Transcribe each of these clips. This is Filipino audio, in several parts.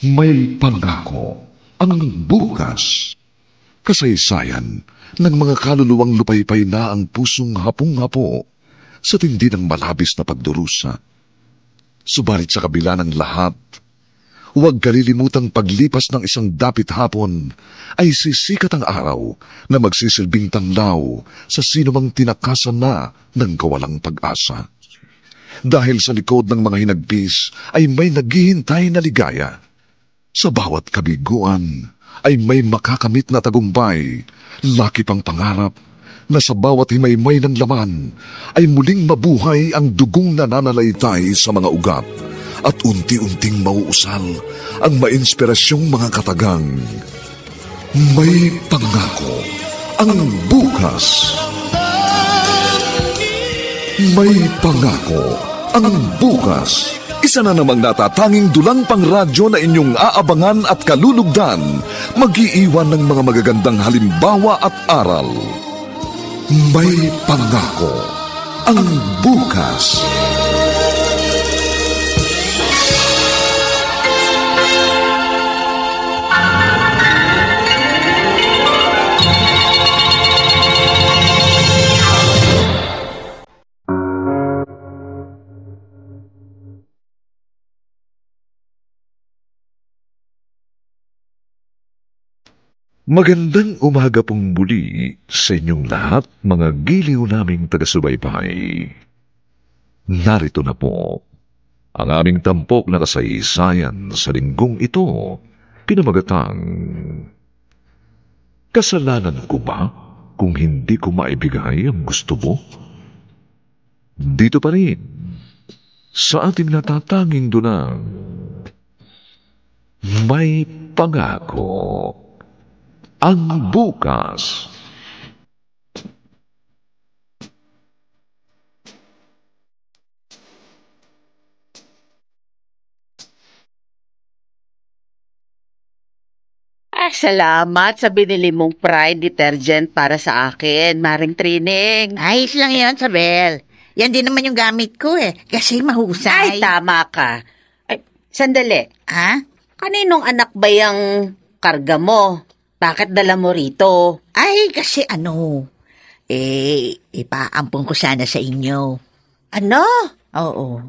May pangako ang bukas. Kasaysayan ng mga kaluluwang lupaypay na ang pusong hapong-hapo sa tindi ng malabis na pagdurusa. Subalit sa kabila ng lahat, huwag kalilimutang paglipas ng isang dapit hapon ay sisikat ang araw na magsisilbing tanglaw sa sinumang tinakasan na ng kawalang pag-asa. Dahil sa likod ng mga hinagpis ay may naghihintay na ligaya. Sa bawat kabiguan ay may makakamit na tagumpay, lakip ang pangarap na sa bawat himaymay ng laman ay muling mabuhay ang dugong nananalaytay sa mga ugat at unti-unting mauusal ang mainspirasyong mga katagang. May pangako ang bukas. May pangako ang bukas. Isa na namang natatanging dulang pangradyo na inyong aabangan at kalulugdan, mag-iiwan ng mga magagandang halimbawa at aral. May pangako ang bukas. Magandang umaga pong muli sa inyong lahat, mga giliw naming taga-subaybay. Narito na po ang aming tampok na kasaysayan sa linggong ito, pinamagatang Kasalanan ko ba kung hindi ko maibigay ang gusto mo? Dito pa rin sa ating natatanging dunang May Pangako ang bukas. Salamat sa binili mong Pride detergent para sa akin, Maring Trining. Ayos lang yan, Sabel. Yan din naman yung gamit ko kasi mahusay. Ay, tama ka. Ay, sandali. Ha? Kaninong anak ba yung karga mo? Bakit dala mo rito? Ay, kasi ipaampon ko sana sa inyo. Ano? Oo.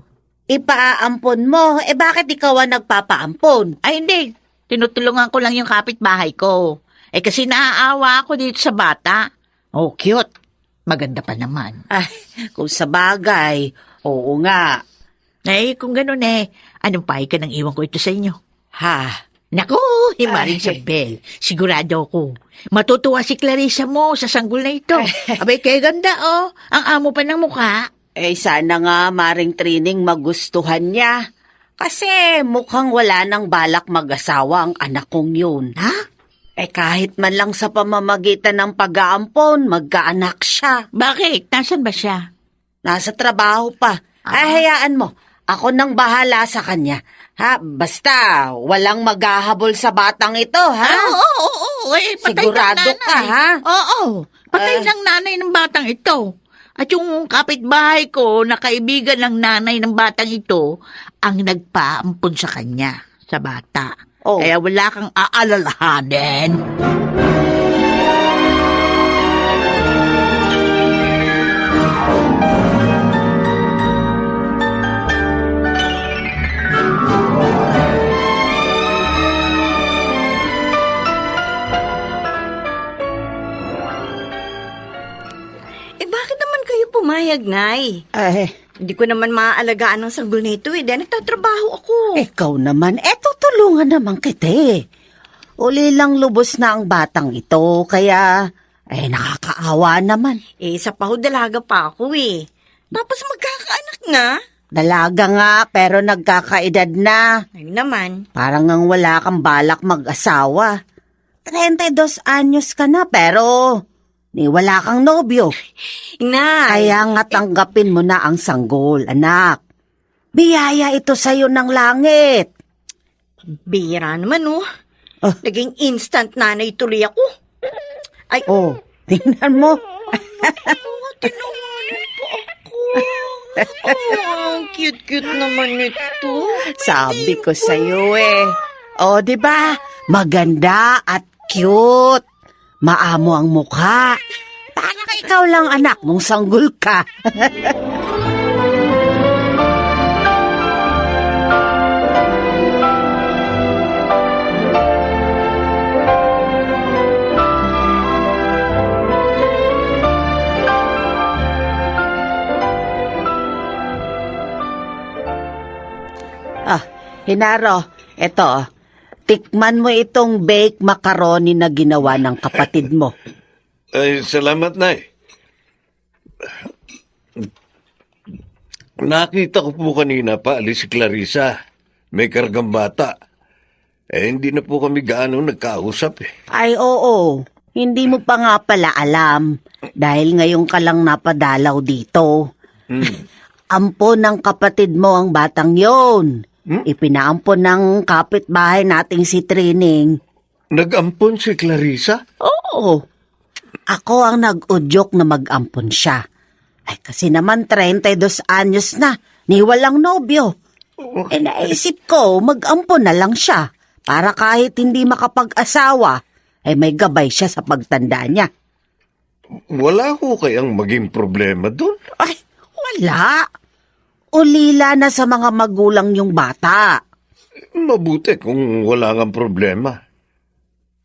Ipaampon mo? Bakit ikaw ang nagpapaampon? Ay, hindi. Tinutulungan ko lang yung kapitbahay ko. Kasi naaawa ako dito sa bata. Oh, cute. Maganda pa naman. Ay, kung sa bagay, oo nga. Kung ganun anong pahay ka nang iwan ko ito sa inyo? Ha? Naku, Maring Sabel, sigurado ko. Matutuwa si Clarissa mo sa sanggol na ito. Abay, kaya ganda ang amo pa ng mukha. Sana nga, Maring Trining, magustuhan niya. Kasi mukhang wala nang balak mag-asawa ang anak kong yun. Ha? Kahit man lang sa pamamagitan ng pag-aampon, magkaanak siya. Bakit? Nasaan ba siya? Nasa trabaho pa. Hayaan mo. Ako nang bahala sa kanya. Basta, walang maghahabol sa batang ito, ha? Oo. Patay sigurado ng nanay. Ka, ha? Oo. Patay ng nanay ng batang ito. At yung kapitbahay ko na kaibigan ng nanay ng batang ito ang nagpaampun sa kanya, sa bata. Kaya wala kang aalalahanin. Bakit naman kayo pumayag, Nay? Hindi ko naman maaalagaan ng sanggol nito dahil nagtatrabaho ako. Ikaw naman, tutulungan naman kita. Uli lang lubos na ang batang ito, kaya nakakaawa naman. Sa dalaga pa ako Tapos magkakaanak na. Dalaga nga, pero nagkakaedad na. Ay naman. Parang ang wala kang balak mag-asawa. 32 anyos ka na, pero wala kang nobyo. Kaya nga tanggapin mo na ang sanggol, anak. Biyaya ito sa'yo ng langit. Bira naman, Naging instant nanay tuloy ako. Ay. Tingnan mo. Tinanganin po ako. Cute-cute naman ito. Sabi ko sa'yo O, di ba? Maganda at cute. Maamo ang mukha. Para ikaw lang anak mong sanggol ka. Hinaro, eto, tikman mo itong baked macaroni na ginawa ng kapatid mo. Ay, salamat, Nay. Nakita ko po kanina pa, alis si Clarissa. May kargang bata. Hindi na po kami gaano nagkausap eh. Ay, oo. Hindi mo pa nga pala alam. Dahil ngayon ka lang napadalaw dito. Ampon ng kapatid mo ang batang yon. Ipinaampon ng kapitbahay nating si Trining. Nag-ampon si Clarissa? Oo. Ako ang nag-udyok na mag-ampon siya. Ay kasi naman 32 anyos na, ni walang nobyo. Naisip ko mag-ampon na lang siya para kahit hindi makapag-asawa, may gabay siya sa pagtanda niya. Wala ko kayang maging problema doon? Ay, wala. Ulila na sa mga magulang yung bata. Mabuti kung wala kang problema.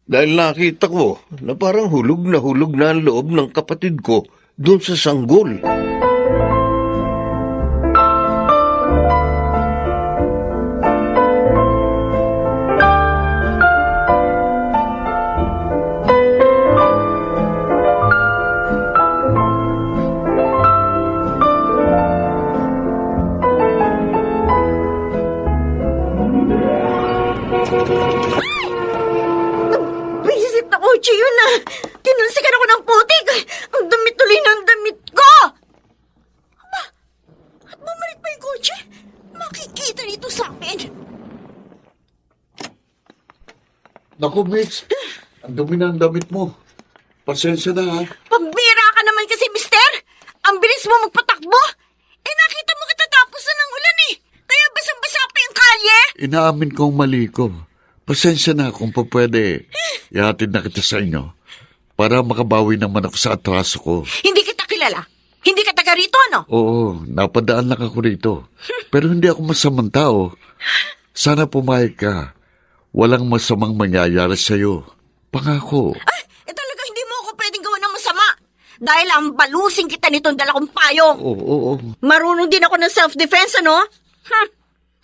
Dahil nakita ko na parang hulog na ang loob ng kapatid ko doon sa sanggol. Yun na, tinulsikan ako ng putik. Ang damit tuloy ng damit ko. Aba, at bumalik pa yung kotse. Makikita dito sa akin. Naku, Mitch. Ang dumi na ang damit mo. Pasensya na, ha? Pambira ka naman kasi, mister. Ang bilis mo magpatakbo. Nakita mo katatapos na ng ulan eh. Kaya basang-basa pa yung kalye. Inaamin kong mali ko. Pasensya na kung pa pwede. Ihatid na kita sa inyo para makabawi naman ako sa atraso ko. Hindi kita kilala. Hindi ka taga rito, no? Oo, napadaan lang ako rito. Pero hindi ako masamang tao. Sana pumayag ka. Walang masamang mangyayari sa'yo. Pangako. Ay, talaga hindi mo ako pwedeng gawa ng masama. Dahil ang balusing kita nitong dala kong payong. Oo. Marunong din ako ng self-defense, ano?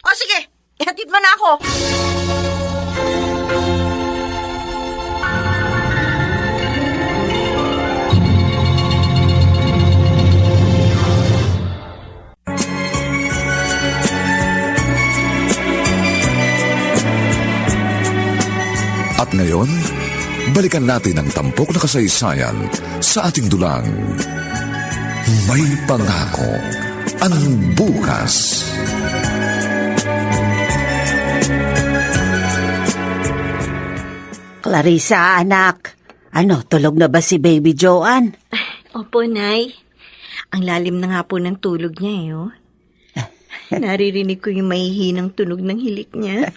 O sige, ihatid mo na ako. At ngayon, balikan natin ang tampok na kasaysayan sa ating dulang. May pangako ang bukas. Clarissa, anak. Tulog na ba si Baby Joanne? Opo, Nay. Ang lalim na nga po ng tulog niya, oh. Naririnig ko yung mahihinang tunog ng hilik niya.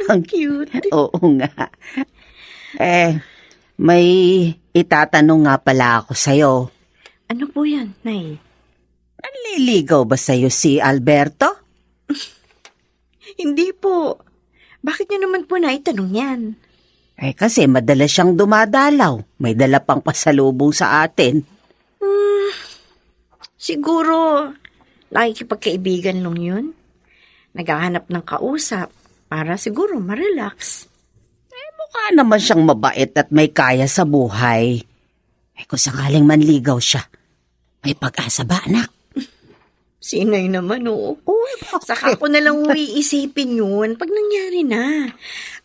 Ang cute. Oo nga. May itatanong nga pala ako sa'yo. Ano po yan, Nay? Nanliligaw ba sa'yo si Alberto? Hindi po. Bakit niyo naman po naitanong yan? Kasi madalas siyang dumadalaw. May dala pang pasalubong sa atin. Siguro, nakikipagkaibigan nung yun. Naghahanap ng kausap para siguro ma-relax. Mukha naman siyang mabait at may kaya sa buhay. Kung sakaling manligaw siya, may pag-asa ba, anak? Sinay naman, oo. Saka ko na lang iisipin yun pag nangyari na.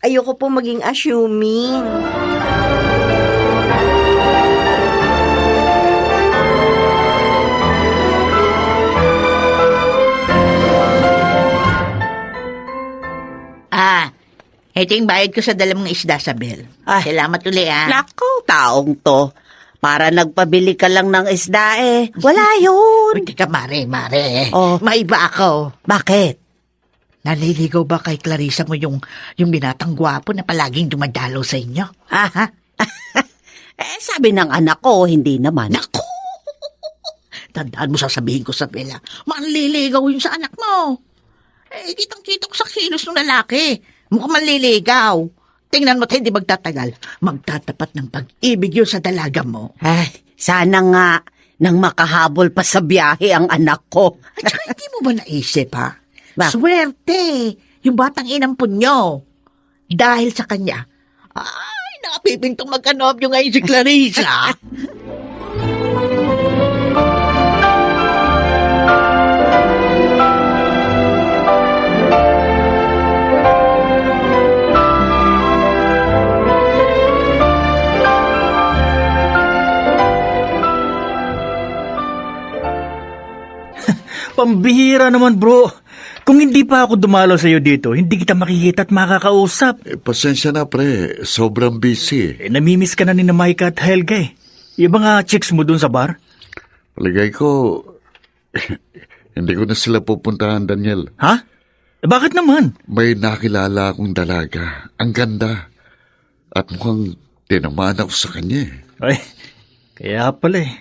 Ayoko po maging assuming. Ito yung bayad ko sa dalang mga isda, Sabel. Salamat uli, Naku, taong to. Para nagpabili ka lang ng isda Wala yun. Hindi ka, mare. Oh. Maiba ako. Bakit? Naliligaw ba kay Clarissa mo yung binatang gwapo na palaging dumadalaw sa inyo? Ha? Sabi ng anak ko, hindi naman. Naku! Tandaan mo, sasabihin ko sa Bella, manliligaw yun sa anak mo. Kitang-kita ko sa kilos ng lalaki. Mukhang manliligaw. Tingnan mo't hindi magtatagal. Magtatapat ng pag-ibig yun sa dalaga mo. Sana nga nang makahabol pa sa biyahe ang anak ko. At saka hindi mo ba naisip, ha? Ba? Swerte! Yung batang inampun nyo. Dahil sa kanya, nakapipintong magkanobyo ngayon si Clarissa. Pambihira naman, bro. Kung hindi pa ako dumalaw sa'yo dito, hindi kita makikita at makakausap. Pasensya na, pre. Sobrang busy. Namimiss ka na ni Micah at Helga eh. Yung mga chicks mo dun sa bar? Paligay ko, hindi ko na sila pupuntahan, Daniel. Ha? Bakit naman? May nakilala akong dalaga. Ang ganda. At mukhang tinamaan ako sa kanya. Ay, kaya pala eh.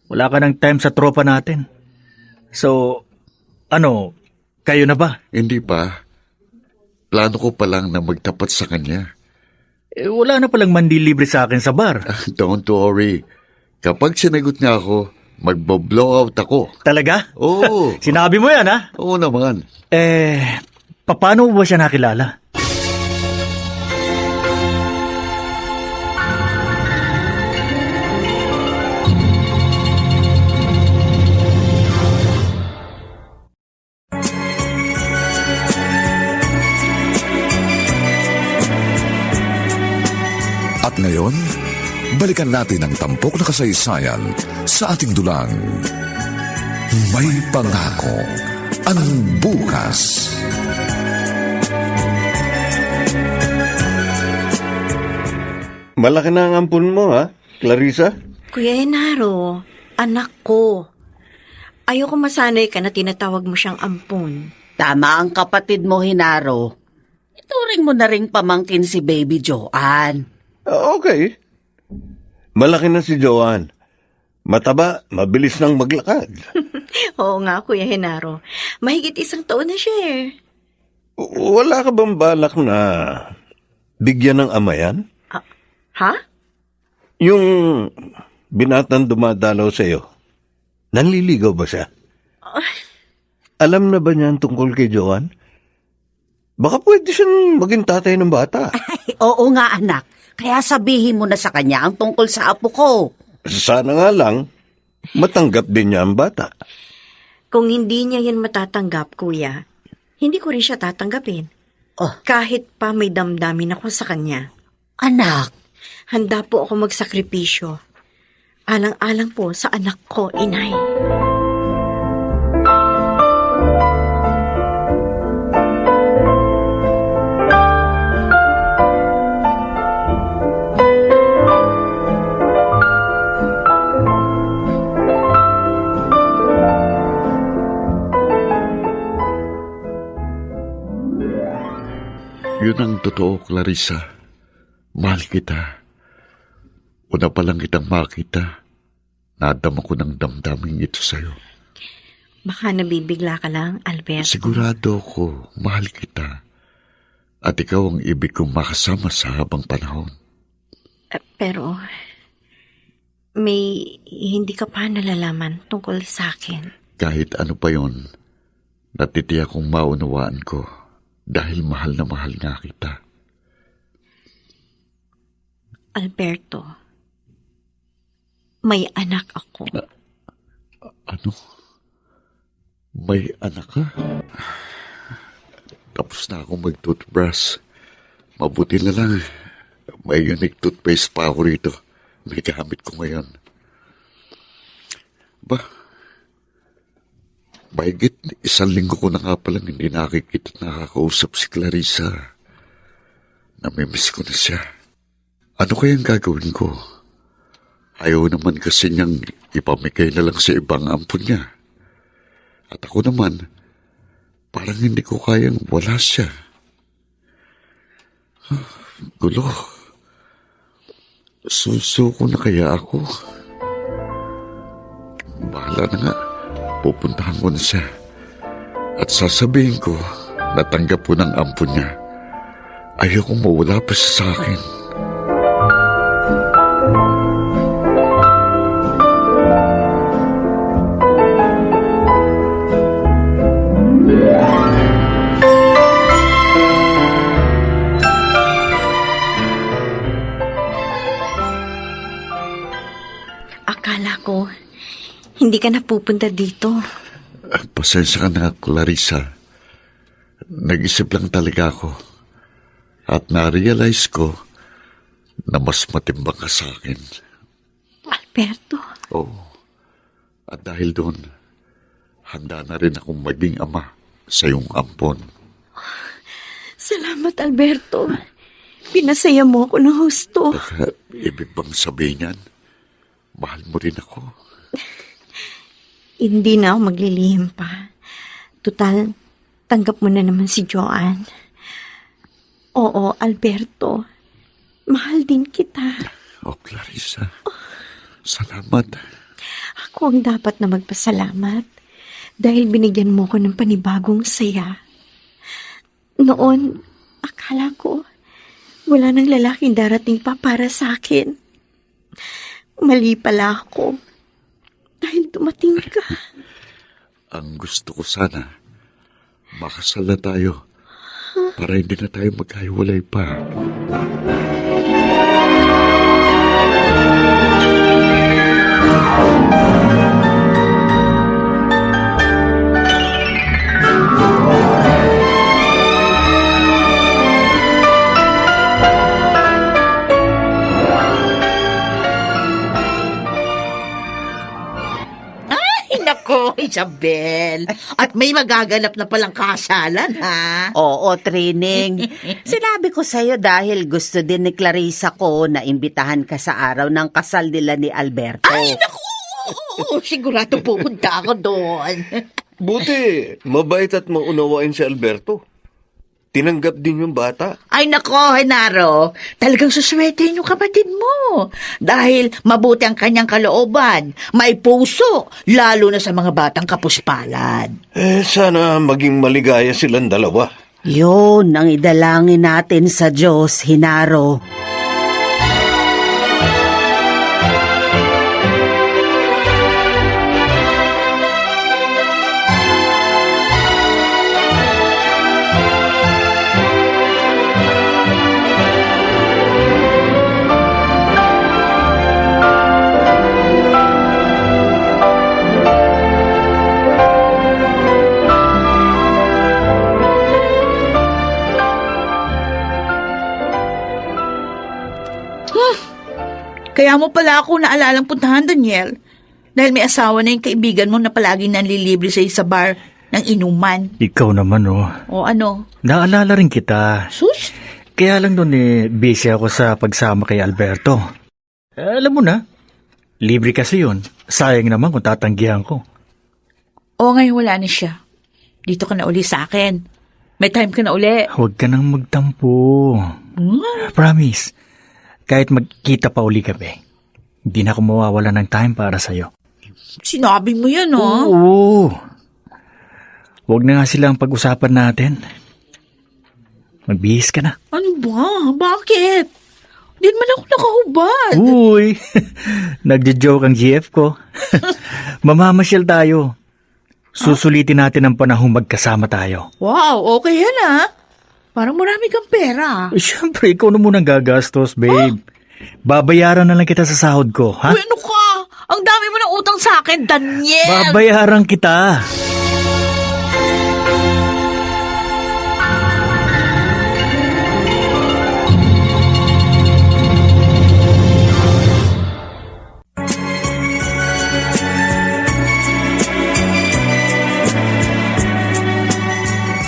Wala ka ng time sa tropa natin. So, kayo na ba? Hindi pa. Plano ko pa lang na magtapat sa kanya. Wala na palang mandilibre sa akin sa bar. Don't worry. Kapag sinagot niya ako, magbo-blow out ako. Talaga? Oo. Sinabi mo yan, ha? Oo naman. Paano mo ba siya nakilala? At ngayon, balikan natin ang tampok na kasaysayan sa ating dulang. May pangako ang bukas. Malaki na ang ampun mo, ha, Clarissa? Kuya Henaro, anak ko. Ayoko masanay ka na tinatawag mo siyang ampun. Tama ang kapatid mo, Hinaro. Ituring mo na ring pamangkin si Baby Joanne. Okay. Malaki na si Joanne. Mataba, mabilis nang maglakad. Oo nga, Kuya Henaro. Mahigit 1 taon na siya eh. Wala ka bang balak na bigyan ng ama yan? Ha? Yung binatang dumadalaw sa'yo, nanliligaw ba siya? Alam na ba niya tungkol kay Joanne? Baka pwede siyang maging tatay ng bata. Oo nga, anak. Kaya sabihin mo na sa kanya ang tungkol sa apo ko. Sana nga lang, matanggap din niya ang bata. Kung hindi niya yan matatanggap, Kuya, hindi ko rin siya tatanggapin. Kahit pa may damdamin ako sa kanya. Anak. Handa po ako magsakripisyo. Alang-alang po sa anak ko, inay. Yun ang totoo, Clarissa. Mahal kita. Una pa lang kitang makita. Nadama ko ng damdaming ito sa'yo. Baka nabibigla ka lang, Alberto. Sigurado ko, mahal kita. At ikaw ang ibig kong makasama sa habang panahon. Pero, may hindi ka pa nalalaman tungkol sa akin. Kahit ano pa yon, natitiyak kong maunawaan ko. Dahil mahal na mahal nga kita. Alberto, may anak ako. Ano? May anak ka? Tapos na akong mag-toothbrush. Mabuti na lang. May unique toothpaste pa ako rito. May gamit ko ngayon. Mahigit 1 linggo ko na nga palang hindi nakikita at nakakausap si Clarissa. Namimiss ko na siya. Ano kayang gagawin ko? Ayaw naman kasi niyang ipamigay na lang sa ibang ampun niya. At ako naman, Parang hindi ko kayang wala siya. Gulo. Susuko na kaya ako? Bahala na nga. Pupuntahan ko na siya. At sasabihin ko, natanggap ko ng ampon niya. Ayokong mawala pa siya sa akin. Akala ko, hindi ka na pupunta dito. Pasensya ka na, Clarissa. Nag-isip lang talaga ako. At na-realize ko na mas matimbang ka sa akin. Alberto? Oo. At dahil doon, handa na rin akong maging ama sa iyong ampon. Salamat, Alberto. Pinasaya mo ako ng husto. Ibig bang sabihin yan? Mahal mo rin ako. Hindi na ako maglilihim pa. Tutal, tanggap mo na naman si Joanne. Oo, Alberto. Mahal din kita. Oh, Clarissa. Salamat. Ako ang dapat na magpasalamat dahil binigyan mo ko ng panibagong saya. Noon, akala ko wala nang lalaking darating pa para sa akin. Mali pala ako dahil dumating ka. Ang gusto ko sana, makasal na tayo para hindi na tayo magkahiwalay pa. Nako, Isabel. At may magaganap na palang kasalan, ha? Oo, Trining. Sinabi ko sa'yo dahil gusto din ni Clarissa ko na imbitahan ka sa araw ng kasal nila ni Alberto. Ay, naku! Sigurado pupunta ako doon. Buti, mabait at maunawain si Alberto. Tinanggap din yung bata. Ay, nako, Henaro. Talagang suswerte yung kapatid mo. Dahil mabuti ang kanyang kalooban. May puso, lalo na sa mga batang kapuspalan. Sana maging maligaya silang dalawa. Yun ang idalangin natin sa Diyos, Henaro. Kaya mo pala ako naalalang puntahan, Daniel. Dahil may asawa na yung kaibigan mo na palaging nanlilibre sa bar ng inuman. Ikaw naman, oh. O ano? Naalala rin kita. Sus? Kaya lang doon busy ako sa pagsama kay Alberto. Alam mo na, libre kasi yun. Sayang naman kung tatanggihan ko. O ngayon wala na siya. Dito ka na uli sa akin. May time ka na uli. Huwag ka nang magtampo. Promise. Kahit magkita pa uli kami, hindi na ako mawawala ng time para sa'yo. Sinabi mo yan, oh. Oo. Huwag na nga silang pag-usapan natin. Magbihis ka na. Ano ba? Bakit? Di naman ako nakahubad. Uy, nagjo-joke ang GF ko. Mamamasyal tayo. Susulitin natin ang panahong magkasama tayo. Wow, okay yan, ah. Parang marami kang pera. Siyempre, ikaw na munang gagastos, babe. Babayaran na lang kita sa sahod ko, ha? Uy, ano ka? Ang dami mo ng utang sa akin, Daniel. Babayaran kita.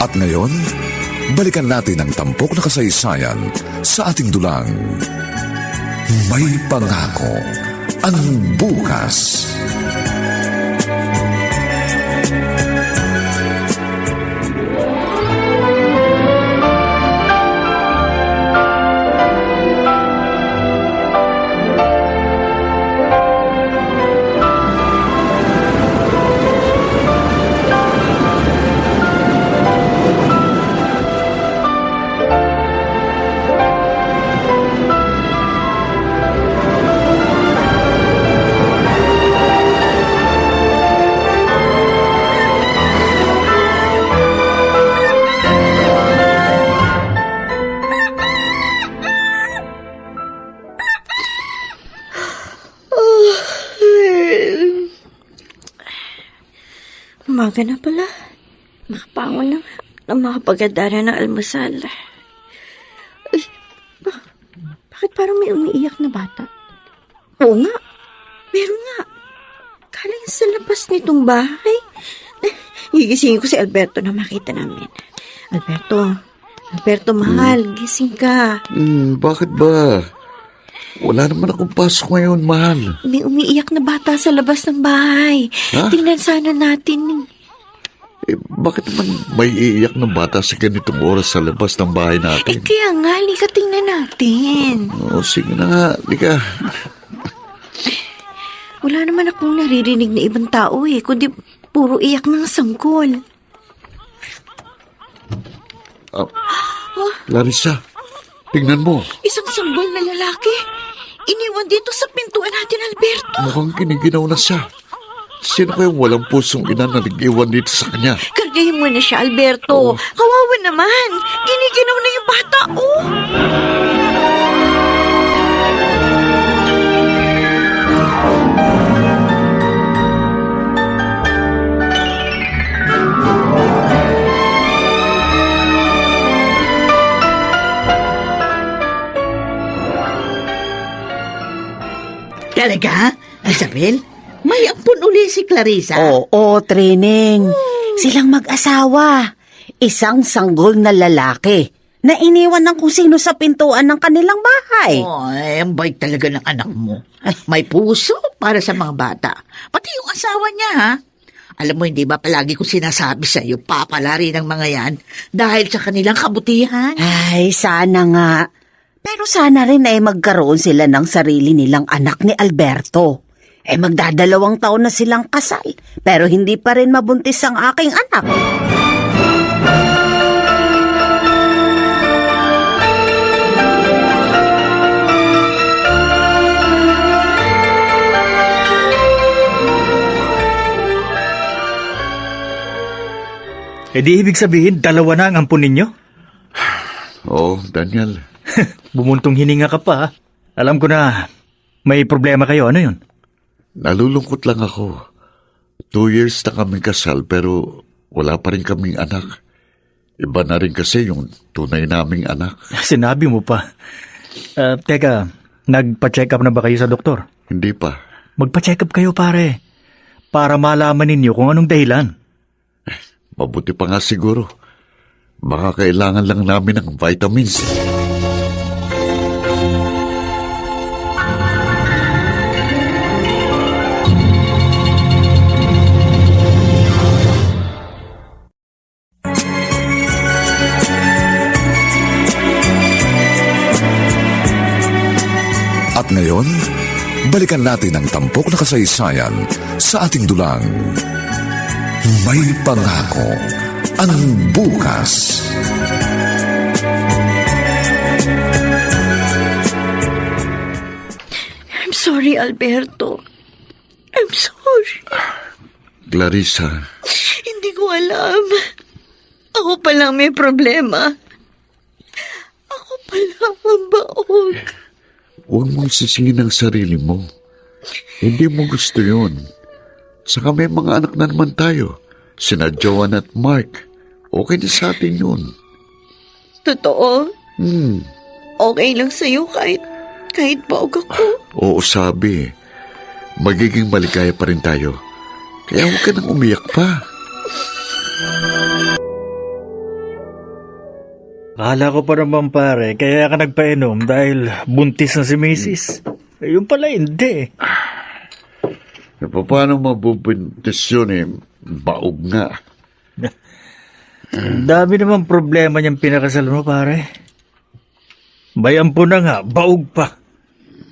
At ngayon, balikan natin ang tampok na kasaysayan sa ating dulang. May pangako ang bukas. Umaga na pala. Makapangon na nga na makapagandara ng almusal. Ay, bakit parang may umiiyak na bata? Oo nga. Meron nga. Galing sa labas nitong bahay. Gigisingin ko si Alberto na makita namin. Alberto, mahal. Gising ka. Bakit ba? Wala naman akong pasok ngayon, mahal. May umiiyak na bata sa labas ng bahay. Ha? Tingnan sana natin. Bakit naman may iiyak na bata sa ganitong oras sa labas ng bahay natin? Kaya nga, lika tingnan natin. Sige na nga, lika. Wala naman akong naririnig na ibang tao kundi puro iyak ng sanggol. Clarissa, tingnan mo. Isang sanggol na lalaki. Iniwan dito sa pintuan natin, Alberto. Mukhang kiniginaw na siya. Sino kayong walang pusong ina na nag-iwan dito sa kanya? Kargahin mo na siya, Alberto. Kawawa naman. Giniginaw na yung bata, Talaga, Isabel? May ampun uli si Clarissa? Oo, Trining. Silang mag-asawa. Isang sanggol na lalaki na iniwan ng kung sino sa pintuan ng kanilang bahay. Ang bait talaga ng anak mo. May puso para sa mga bata. Pati yung asawa niya, ha? Alam mo, hindi ba palagi ko sinasabi sa'yo, papalari ng mga yan dahil sa kanilang kabutihan? Ay, sana nga. Pero sana rin ay magkaroon sila ng sarili nilang anak ni Alberto. Magdadalawang taon na silang kasal, pero hindi pa rin mabuntis ang aking anak. Di ibig sabihin, dalawa na ang ampun ninyo? Daniel. Bumuntong hininga ka pa. Alam ko na may problema kayo. Ano yun? Nalulungkot lang ako. 2 years na kaming kasal pero wala pa rin kaming anak. Iba na rin kasi yung tunay naming anak. Sinabi mo pa. Teka, nagpa-check up na ba kayo sa doktor? Hindi pa. Magpa-check up kayo, pare. Para malaman ninyo kung anong dahilan. Mabuti pa nga siguro. Baka kailangan lang namin ng vitamins. At ngayon, balikan natin ang tampok na kasaysayan sa ating dulang. May pangako ang bukas. I'm sorry, Alberto. I'm sorry. Clarissa. Hindi ko alam. Ako palang may problema. Ako palang ang baog. Huwag mong sisihin ang sarili mo. Hindi mo gusto yun. Saka may mga anak na naman tayo. Sina Joan at Mark. Okay na sa atin yun. Totoo? Okay lang sa'yo kahit baog ako. Oo, sabi. Magiging maligaya pa rin tayo. Kaya huwag ka nang umiyak pa. Akala ko pa naman, pare, kaya ka nagpainom dahil buntis na si Mrs. Yung pala hindi. Paano mabubuntis yun Baog nga. Dami naman problema niyang pinakasal mo, pare. Bayan po na nga, baog pa.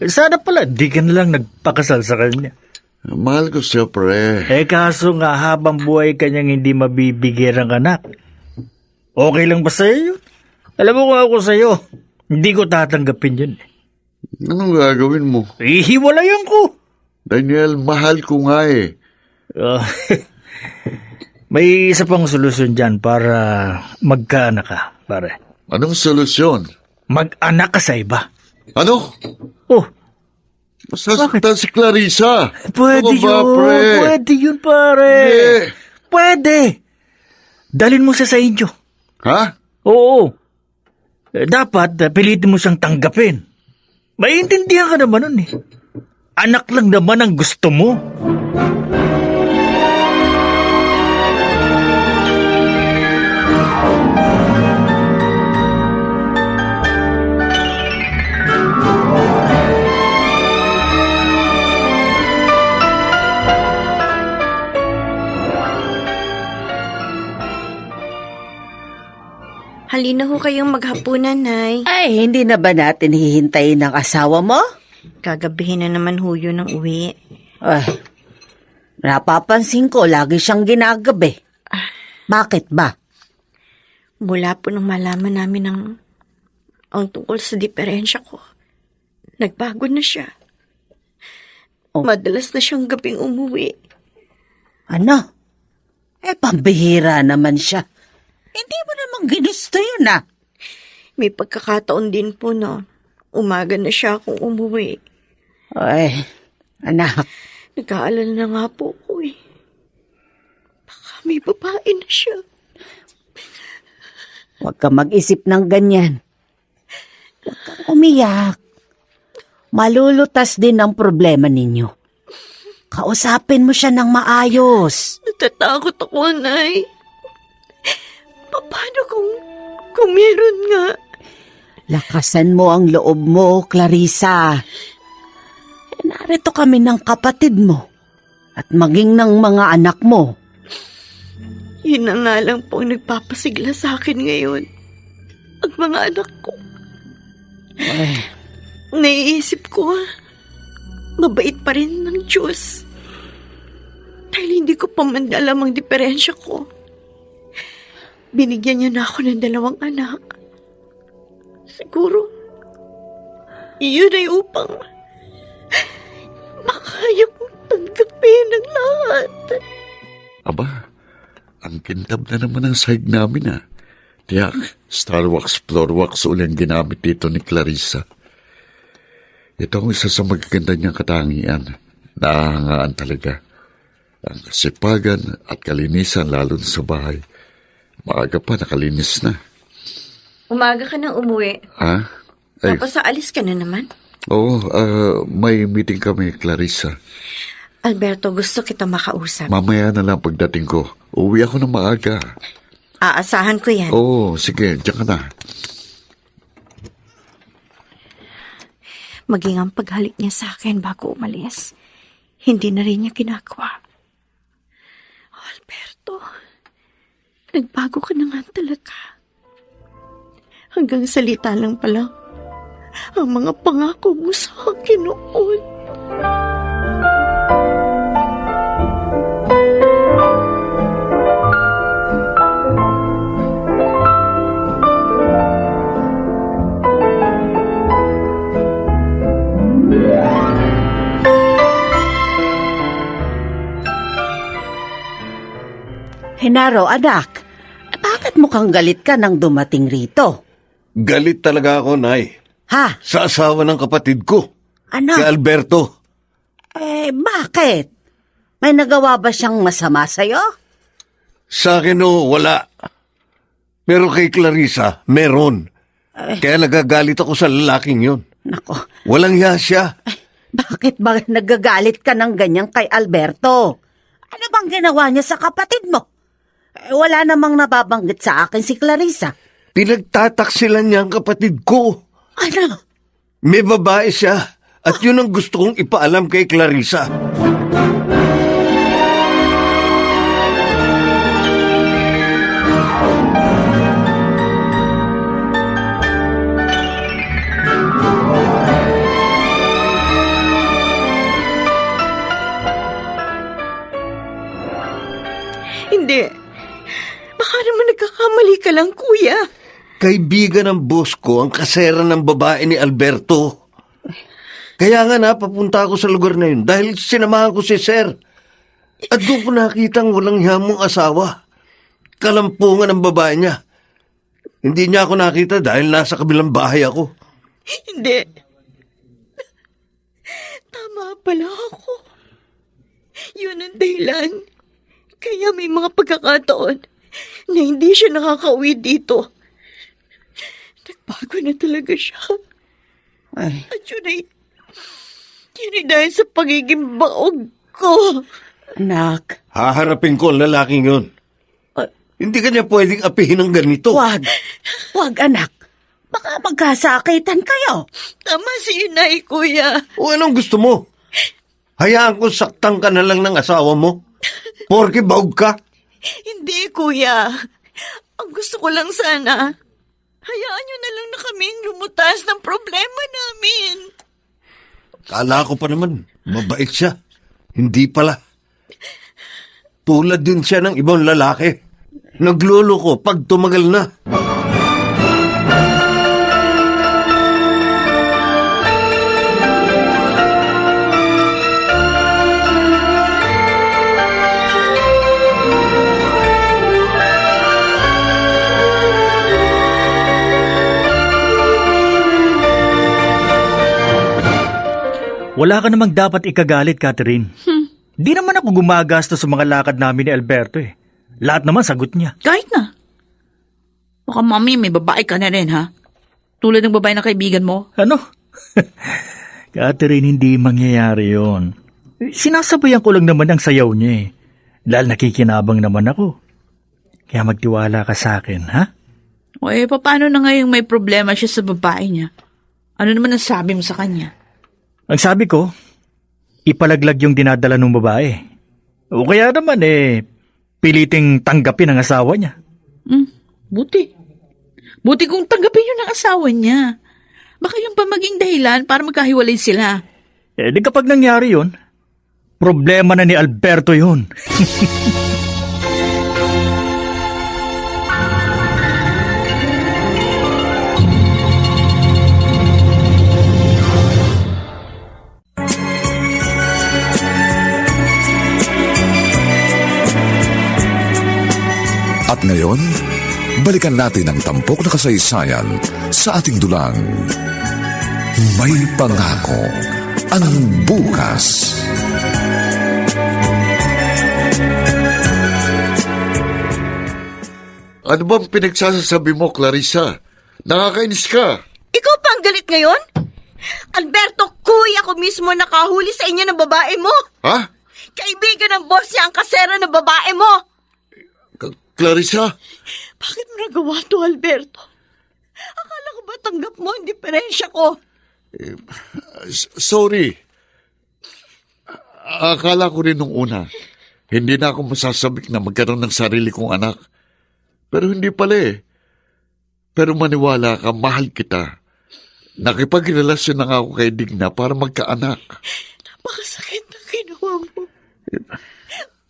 Sana pala, di ka na lang nagpakasal sa kanya. Mahal ko siya, pre. Kaso nga, habang buhay kanyang hindi mabibigyan ng anak. Okay lang ba sa'yo yun? Alam mo kung ako sa'yo, hindi ko tatanggapin yun. Anong gagawin mo? Hiwalayan ko. Daniel, mahal ko nga May isa pang solusyon dyan para magkaanak ka, pare. Anong solusyon? Mag-anak ka sa iba. Ano? Masasaktan si Clarissa. Pwede yun, pare. Hindi. pwede. Dalhin mo siya sa inyo. Ha? Oo. Dapat pilitin mo siyang tanggapin. Maiintindihan ka naman nun eh. Anak lang naman ang gusto mo. Halina ho kayong maghapunan, Nay. Ay, hindi na ba natin hihintayin ng asawa mo? Gagabihin na naman ho yun ng uwi. Ay, napapansin ko, lagi siyang ginagabi. Bakit ba? Mula po nung malaman namin ang tungkol sa diferensya ko, nagbago na siya. Oh. Madalas na siyang gabing umuwi. Ano? Pambihira naman siya. Hindi mo naman ginusto yun, ah. May pagkakataon din po, no. Umaga na siya kung umuwi. Ay, anak. Nag-aalala na nga po ko eh. Baka may babae na siya. Huwag ka mag-isip ng ganyan. Huwag kang umiyak. Malulutas din ang problema ninyo. Kausapin mo siya ng maayos. Natatakot ako, Nay. Paano kung meron nga? Lakasan mo ang loob mo, Clarissa. Narito kami ng kapatid mo at maging ng mga anak mo. Yun na nga lang po ang nagpapasigla sa akin ngayon. Ang mga anak ko. Ay, Naiisip ko, mabait pa rin ng Diyos. Dahil hindi ko pa man alam ang diferensya ko. Binigyan niya na ako ng 2 anak. Siguro, iyon ay upang makaya kong tanggapin ang lahat. Aba, ang kintab na naman ang sahig namin, ah. Tiyak, Starwax, Floorwax uling ginamit dito ni Clarissa. Ito ang isa sa magaganda niyang katangian. Nahangaan talaga. Ang kasipagan at kalinisan lalo na sa bahay. Maaga pa, nakalinis na. Umaga ka nang umuwi. Ha? Ay, Tapos aalis ka na naman. oo, may meeting kami, Clarissa. Alberto, gusto kita makausap. Mamaya na lang pagdating ko. Uwi ako ng maaga. Aasahan ko yan. Oo, sige, diyan ka na. Maging ang paghalik niya sa akin bago umalis, hindi na rin niya ginagawa. Alberto, nagbago ka na nga talaga. Hanggang salita lang pala ang mga pangako mo sa akin noon. Henaro, anak, bakit mukhang galit ka nang dumating rito? Galit talaga ako, Nay. Ha? Sa asawa ng kapatid ko, Ano? si Alberto. Bakit? May nagawa ba siyang masama sa'yo? Sa akin, wala. Pero kay Clarissa, meron. Kaya nagagalit ako sa lalaking yun. Nako, Walang hiya siya. bakit ba nagagalit ka ng ganyan kay Alberto? Ano bang ginawa niya sa kapatid mo? Wala namang nababanggit sa akin si Clarissa. Pinagtataksilan niya ang kapatid ko. Ano? May babae siya. At yun ang gusto kong ipaalam kay Clarissa. Hindi. Baka naman nagkakamali ka lang, kuya. Kaibigan ng boss ko ang kasera ng babae ni Alberto. Kaya nga papunta ako sa lugar na yun dahil sinamahan ko si Sir. At doon ko nakitang walang hiyamong asawa. Kalampungan ng babae niya. Hindi niya ako nakita dahil nasa kabilang bahay ako. Hindi. Tama pala ako. Yun ang dahilan. Kaya may mga pagkakataon na hindi siya nakakauwi dito. Nagbago na talaga siya. At yun ay dahil sa pagiging baog ko. Anak. Haharapin ko ang lalaking yun. Hindi ka niya pwedeng apihin ng ganito. Wag, anak. Baka magkasakitan kayo. Tama si inay, kuya. O anong gusto mo? Hayaan ko saktan ka na lang ng asawa mo? Porke baog ka? Hindi, kuya. Ang gusto ko lang sana, hayaan niyo na lang na kaming lumutas ng problema namin. Kala ko pa naman, mabait siya. Hindi pala. Tulad din siya ng ibang lalaki. Nagluloko pag tumagal na. Wala ka namang dapat ikagalit, Catherine. Di naman ako gumagasto sa mga lakad namin ni Alberto eh. Lahat naman sagot niya. Kahit na. Baka mami, may babae ka na rin, ha? Tulad ng babae na kaibigan mo. Ano? Catherine, hindi mangyayari yon. Sinasabayan ko lang naman ang sayaw niya eh. Dahil nakikinabang naman ako. Kaya magtiwala ka sa akin, ha? O paano na ngayong may problema siya sa babae niya? Ano naman ang sabi mo sa kanya? Ang sabi ko, ipalaglag yung dinadala ng babae. O kaya naman piliting tanggapin ang asawa niya. Buti. Buti kung tanggapin yun ng asawa niya. Baka yung pa maging dahilan para magkahiwalay sila. Di kapag nangyari yun, problema na ni Alberto yun. At ngayon, balikan natin ang tampok na kasaysayan sa ating dulang. May pangako ang bukas. Ano bang pinagsasabi mo, Clarissa? Nakakainis ka. Ikaw pa ang galit ngayon? Alberto, kuya ko mismo nakahuli sa inyo ng babae mo. Ha? Kaibigan ng boss niya ang kasera ng babae mo. Clarissa? Bakit mo nagawa to, Alberto? Akala ko ba tanggap mo ang diferensya ko? Sorry. Akala ko rin nung una, hindi na ako masasabik na magkaroon ng sarili kong anak. Pero hindi pala eh. Pero maniwala ka, mahal kita. Nakipagrelasyon na nga ako kay Digna para magkaanak. Napakasakit na ginawa mo.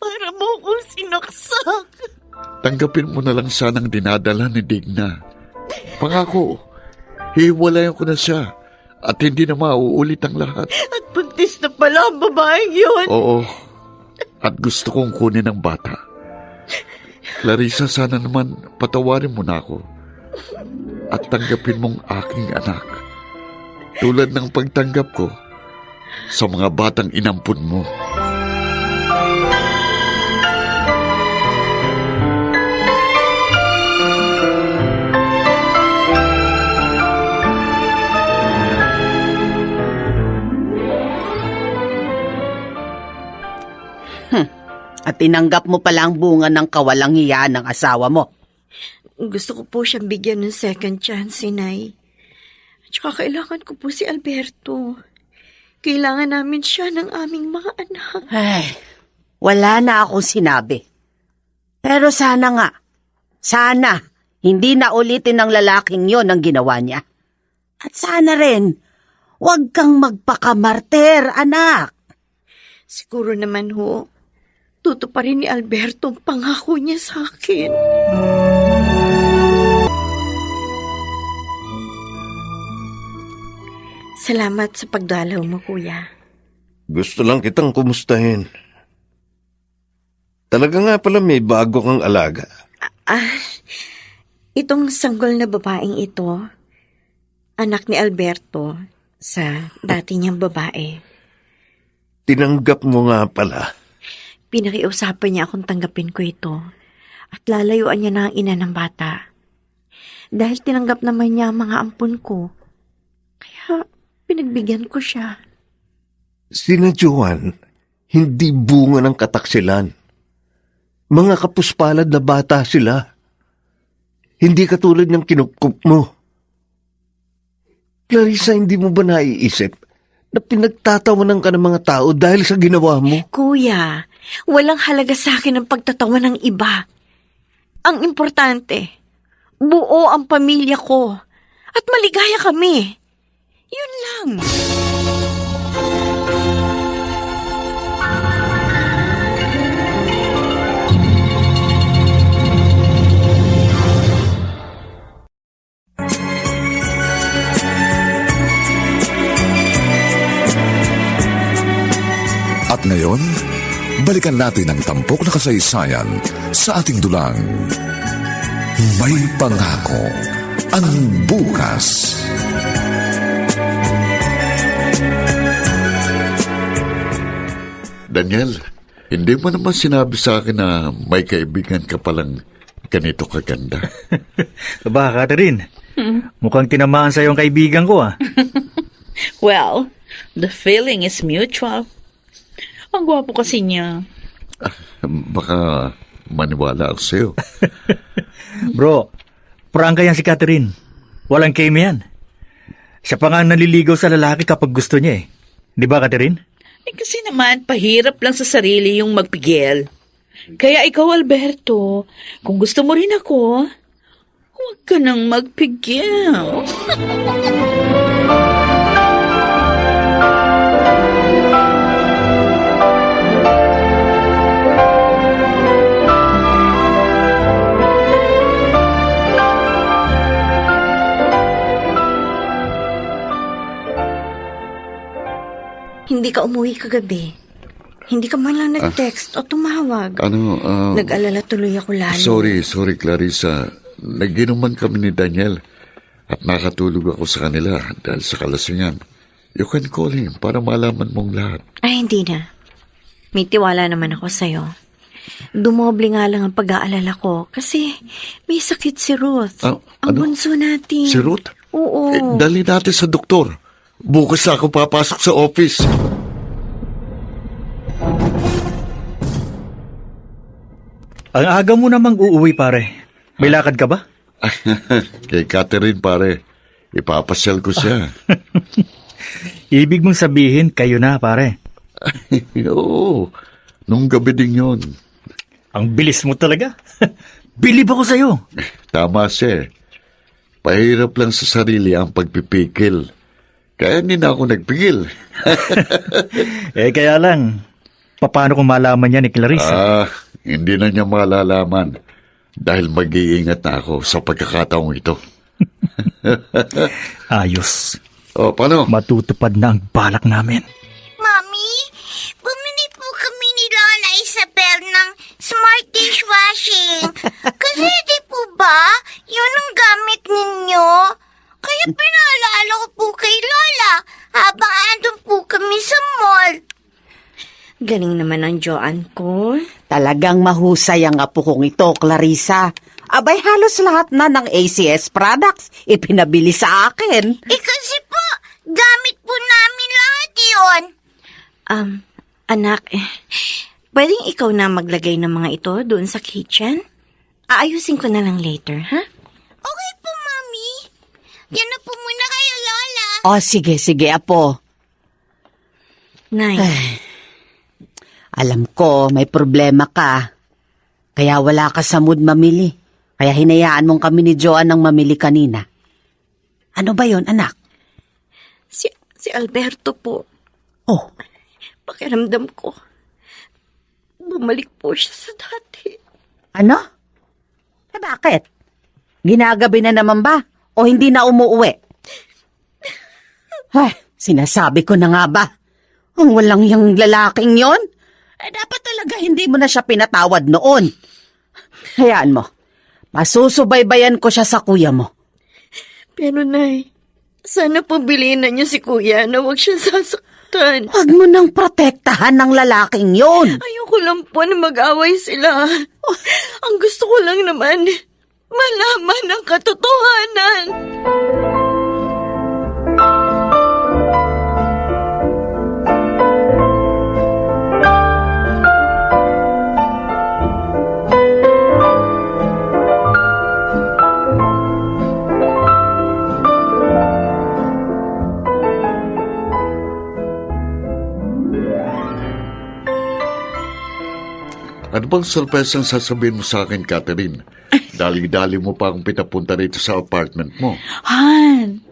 Para mo akong sinaksak. Tanggapin mo na lang sanang dinadala ni Digna. Pangako, hiwalayan ko na siya at hindi na mauulit ang lahat. At buntis na pala ang babaeng yun. Oo, at gusto kong kunin ang bata. Clarissa, sana naman patawarin mo na ako at tanggapin mong aking anak. Tulad ng pagtanggap ko sa mga batang inampun mo. At tinanggap mo pala ang bunga ng kawalang hiya ng asawa mo. Gusto ko po siyang bigyan ng second chance, Inay. At saka kailangan ko po si Alberto. Kailangan namin siya ng aming mga anak. Ay, wala na akong sinabi. Pero sana hindi na ulitin ng lalaking yon ang ginawa niya. At sana rin, huwag kang magpakamarter, anak. Siguro naman ho, tutuparin ni Alberto ang pangako niya sa akin. Salamat sa pagdalaw mo, kuya. Gusto lang kitang kumustahin. Talaga nga pala may bago kang alaga. Itong sanggol na babaeng ito, anak ni Alberto sa dati niyang babae. Tinanggap mo nga pala. Pinakiusapan niya akong tanggapin ko ito at lalayuan niya na ang ina ng bata. Dahil tinanggap naman niya ang mga ampon ko. Kaya pinagbigyan ko siya. Sina Joan, hindi bunga ng kataksilan. Mga kapuspalad na bata sila. Hindi katulad ng kinupkup mo. Clarissa, hindi mo ba naiisip na pinagtatawanan ka ng mga tao dahil sa ginawa mo? Kuya, walang halaga sa akin ang pagtatawa ng iba. Ang importante, buo ang pamilya ko at maligaya kami. Yun lang. At ngayon, balikan natin ang tampok na kasaysayan sa ating dulang. May pangako ang bukas. Daniel, hindi mo naman sinabi sa akin na may kaibigan ka palang ganito kaganda. Ba, Catherine? Mukhang tinamaan sa'yo ang kaibigan ko, ah. Well, the feeling is mutual. Ang gwapo kasi niya. Baka maniwala ako sa'yo. Bro, prangka yan si Catherine. Walang keme yan. Siya pa nga naliligaw sa lalaki kapag gusto niya eh. Di ba, Catherine? Kasi naman, pahirap lang sa sarili yung magpigil. Kaya ikaw, Alberto, kung gusto mo rin ako, huwag ka nang magpigil. Hindi ka umuwi kagabi. Hindi ka man lang nag-text o tumawag. Nag-alala tuloy ako lalo. Sorry, Clarissa. Nag-inuman kami ni Daniel at nakatulog ako sa kanila dahil sa kalasingan. You can call him para malaman mong lahat. Ay, hindi na. May tiwala naman ako sa'yo. Dumoble nga lang ang pag-aalala ko kasi may sakit si Ruth. Ang bunso natin. Si Ruth? Oo. Dali natin sa doktor. Bukas ako papasok sa office. Ang aga mo namang uuwi, pare. May lakad ka ba? Kay Catherine, pare. Ipapasyal ko siya. Ibig mong sabihin, kayo na, pare. Oo. Nung gabi din yun. Ang bilis mo talaga. Bilib ako sa'yo. Tama siya. Pahirap lang sa sarili ang pagpipikil. Kaya hindi na ako nagpigil. Kaya lang, paano kung malaman niya ni Clarissa? Hindi na niya malalaman dahil mag-iingat na ako sa pagkakataong ito. Ayos. Paano? Matutupad na ang balak namin. Mami, bumili po kami ni Lola Isabel ng smart dishwashing. Kasi di po ba, yun ang gamit ninyo? Kaya pinaalala ko po kay Lola habang andun po kami sa mall. Galing naman ang Joan ko. Talagang mahusay ang apo kong ito, Clarissa. Abay, halos lahat na ng ACS products ipinabili sa akin. Kasi po, gamit po namin lahat yun. Anak, pwedeng ikaw na maglagay ng mga ito doon sa kitchen? Aayusin ko na lang later, ha? Okay po, Mami. Yan na po muna kayo, Lola. Sige, apo. Nay. Alam ko, may problema ka. Kaya wala ka sa mood mamili. Kaya hinayaan mong kami ni Joan ng mamili kanina. Ano ba yon, anak? Si Alberto po. Pakiramdam ko, bumalik po siya sa dati. Ano? Bakit? Ginagabi na naman ba? O hindi na umuwi? Sinasabi ko na nga ba? Ang walang yung lalaking yon? Dapat talaga hindi mo na siya pinatawad noon. Hayaan mo. Masusubaybayan ko siya sa kuya mo. Pero Nay, sana po bilhin na niyo si Kuya na huwag siya sasaktan. masaktan. Huwag mo nang protektahan ng lalaking yun. Ayoko lang po na mag-away sila. Ang gusto ko lang naman, malaman ang katotohanan. Ano bang surprise ang sasabihin mo sa akin, Catherine? Dali-dali mo pa akong pinapunta rito sa apartment mo. Han,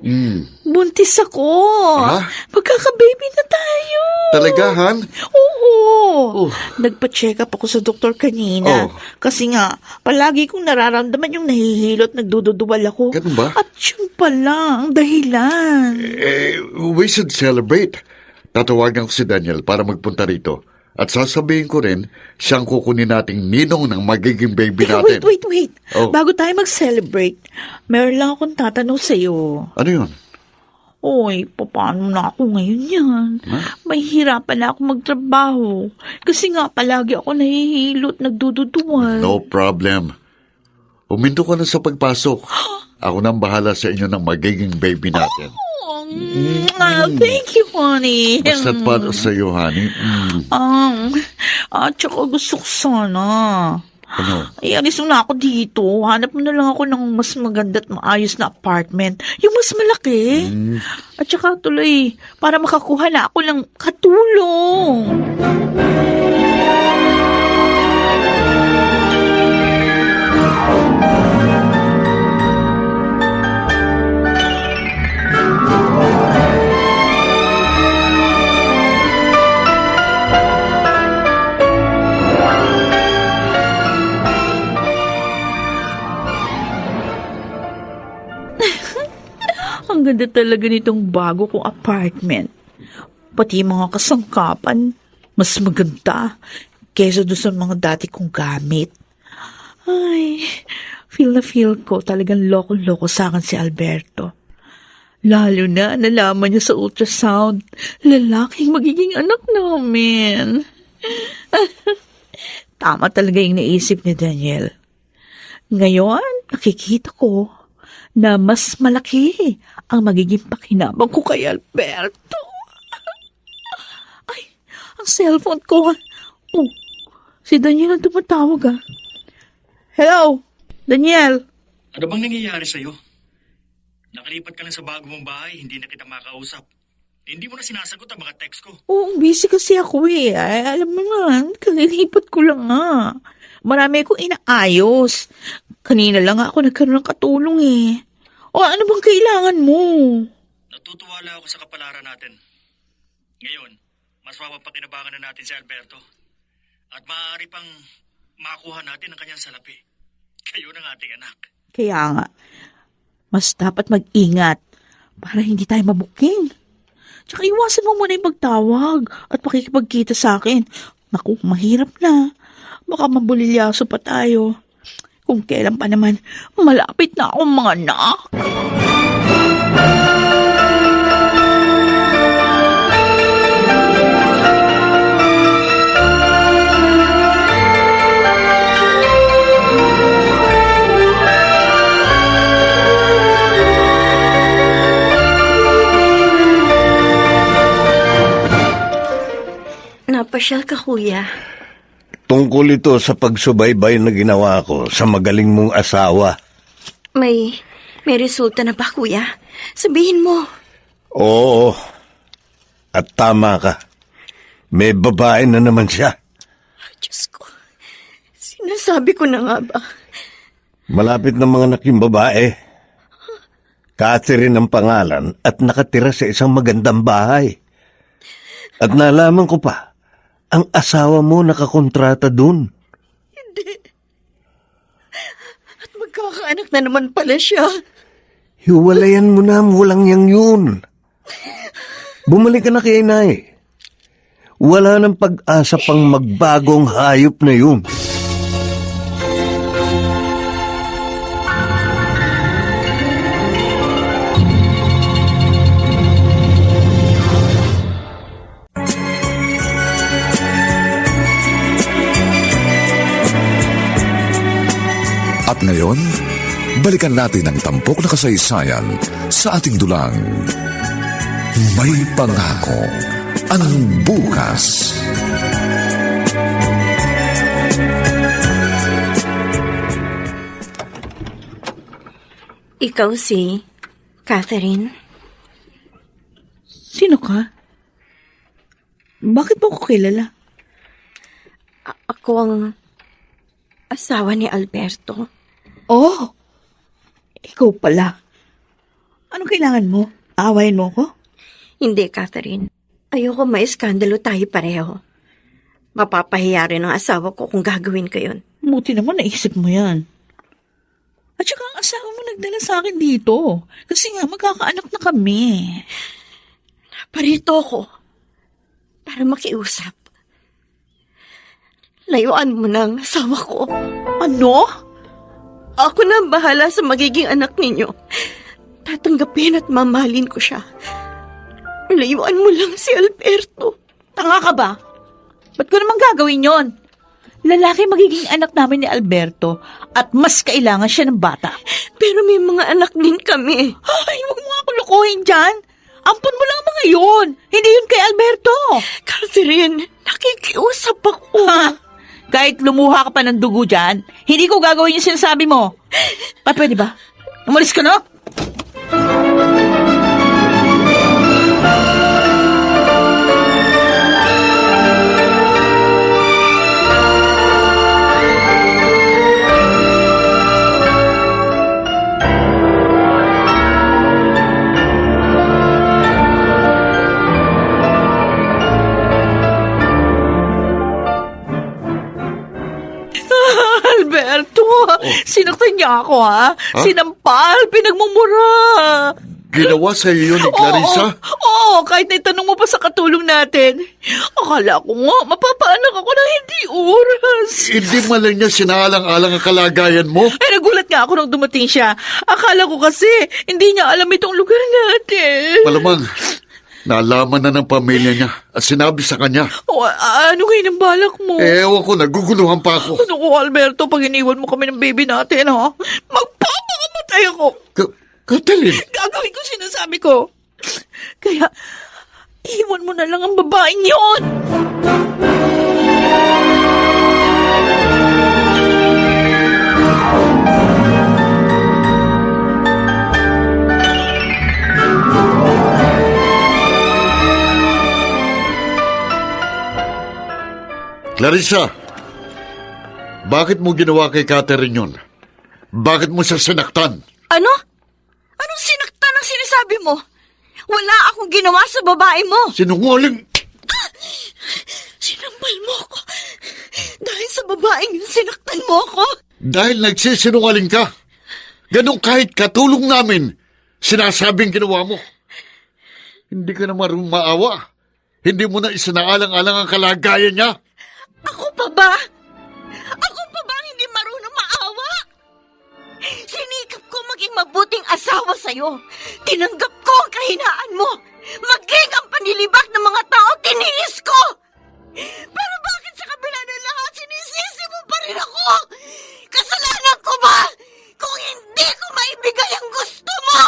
buntis ako. Ha? Magkaka-baby na tayo. Talaga, Han? Oo. Nagpa-check up ako sa doktor kanina. Oh. Kasi nga, palagi kong nararamdaman yung nahihilot, nagdududuwal ako. Ganun ba? At yun pala ang dahilan. We should celebrate. Tatawagan ko si Daniel para magpunta rito. At sasabihin ko rin, siyang kukunin nating ninong ng magiging baby natin. Wait. Oh. Bago tayo mag-celebrate, meron lang akong tatanong sa'yo. Ano yun? Oy, paano na ako ngayon yan? Mahihirapan na ako magtrabaho. Kasi nga, palagi ako nahihilot, nagdududuwal. No problem. Uminto ka na sa pagpasok. Ako nang bahala sa inyo ng magiging baby natin. Thank you, honey. Basta't para sa'yo, honey. At saka gusto ko sana. Ano? Alis mo na ako dito. Hanap mo na lang ako ng mas maganda at maayos na apartment. Yung mas malaki. At saka tuloy, para makakuha na ako ng katulong. Ang ganda talaga nitong bago kong apartment. Pati mga kasangkapan, mas maganda kaysa doon sa mga dati kong gamit. Ay, feel ko talagang loko-loko sa akin si Alberto. Lalo na nalaman niya sa ultrasound, lalaking magiging anak namin. Tama talaga yung naisip ni Daniel. Ngayon, nakikita ko na mas malaki ang magiging pakinabang ko kay Alberto. Ay, ang cellphone ko. Oh, si Daniel ang tumatawag ah. Hello, Daniel. Ano bang nangyayari sa'yo? Nakalipat ka lang sa bago mong bahay, hindi na kita makausap. Hindi mo na sinasagot ang mga text ko. Oo, busy kasi ako eh. Ay, alam mo naman, kalilipat ko lang nga. Marami akong inaayos. Kanina lang ako nagkaroon ng katulong eh. O ano bang kailangan mo? Natutuwala ako sa kapalaran natin. Ngayon, mas mapapakinabangan na natin si Alberto. At maaari pang makuha natin ang kanyang salapi. Kayo ng ating anak. Kaya nga, mas dapat mag-ingat para hindi tayo mabuking. Tsaka iwasan mo muna yung magtawag at pakikipagkita sa akin. Naku, mahirap na. Baka mabulilyaso pa tayo. Kung kailan pa naman, malapit na akong mga anak. Napasyal ka, kuya. Tungkol ito sa pagsubaybay na ginawa ko sa magaling mong asawa. May resulta na ba, kuya? Sabihin mo. Oo. At tama ka. May babae na naman siya. Diyos ko. Sinasabi ko na nga ba? Malapit na mga anak yung babae. Catherine ang pangalan at nakatira sa isang magandang bahay. At nalaman ko pa, ang asawa mo nakakontrata dun. Hindi. At magkakaanak na naman pala siya. Hiwalayan mo na, walang yang yun. Bumalik ka na kay inay. Wala nang pag-asa pang magbagong hayop na yun. ngayon, balikan natin ang tampok na kasaysayan sa ating dulang. May pangako ang bukas. Ikaw si Catherine? Sino ka? Bakit mo ko kilala? Ako ang asawa ni Alberto. Oh, ikaw pala. Anong kailangan mo? Aawayin mo ko? Hindi, Catherine. Ayoko may iskandalo tayo pareho. Mapapahiya rin ang asawa ko kung gagawin ko yun. Buti naman naisip mo yan. At saka ang asawa mo nagdala sa akin dito. Kasi nga magkakaanak na kami. Parito ako para makiusap. Layuan mo na ang asawa ko. Ano? Ako na ang bahala sa magiging anak ninyo. Tatanggapin at mamahalin ko siya. Layuan mo lang si Alberto. Tanga ka ba? Ba't ko naman gagawin yon? Lalaki magiging anak namin ni Alberto at mas kailangan siya ng bata. Pero may mga anak din kami. Ay, huwag mo nga kulukuhin dyan. Ampun mo lang mga yun. Hindi yun kay Alberto. Catherine, nakikiusap ako. Ha? Kahit lumuha ka pa ng dugo dyan, hindi ko gagawin yung sinasabi mo. Pwede ba? Umalis ka na? Alberto, sinaktan niya ako, ha? Sinampal, pinagmumura. Ginawa sa iyo ni Clarissa? Oo, kahit na itanong mo pa sa katulong natin. Akala ko nga, mapapaanak ako na hindi oras. Hindi man lang niya sinaalang-alang ang kalagayan mo? Nagulat nga ako nung dumating siya. Akala ko kasi, hindi niya alam itong lugar natin. Malamang, nalaman na ng pamilya niya at sinabi sa kanya. Ano ngayon ang balak mo? Ewan ko, naguguluhan pa ako. Ano ko, Alberto, pag iniwan mo kami ng baby natin, ha? Magpapakamatay ako. Catherine! Gagawin ko sinasabi ko. Kaya, iwan mo na lang ang babaeng yon. Clarissa, bakit mo ginawa kay Catherine yun? Bakit mo siya sinaktan? Ano? Anong sinaktan ang sinasabi mo? Wala akong ginawa sa babae mo. Sinungaling! Sinampal mo ako. Dahil sa babaeng yung sinaktan mo ako. Dahil nagsisinungaling ka. Ganun kahit katulong namin, sinasabing ginawa mo. Hindi ka na marunong maawa. Hindi mo na isinaalang-alang ang kalagayan niya. Ako pa ba? Ako pa ba hindi marunong maawa? Sinikap ko maging mabuting asawa sa'yo. Tinanggap ko ang kahinaan mo. Maging ang panlilibak ng mga tao, tiniis ko. Pero bakit sa kabila ng lahat, sinisisi mo pa rin ako? Kasalanan ko ba kung hindi ko maibigay ang gusto mo?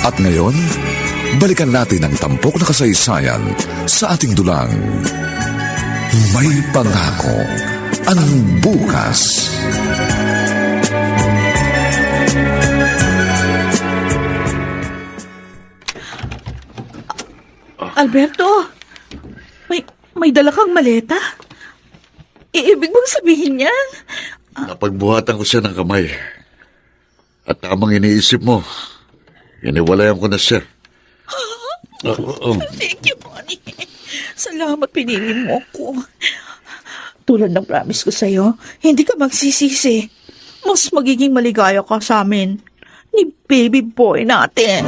At ngayon, balikan natin ang tampok na kasaysayan sa ating dulang. May pangako ang bukas. Alberto, may dala kang maleta? Ibig mong sabihin yan? Napagbuhatan ko siya ng kamay. At tamang iniisip mo, iniwalayan ko na siya. Thank you, Bonnie. Salamat, pinili mo ako. Tulad ng promise ko sa'yo, hindi ka magsisisi. Mas magiging maligaya ka sa amin ni baby boy natin.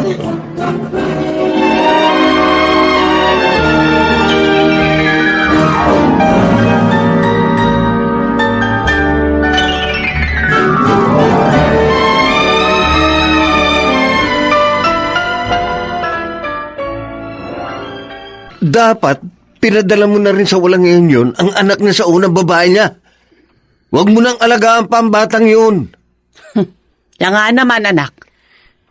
dapat pinadala mo na rin sa walang iyon yun ang anak niya sa unang babae niya. Huwag mo nang alagaan pa ang batang yun. Yan nga naman, anak.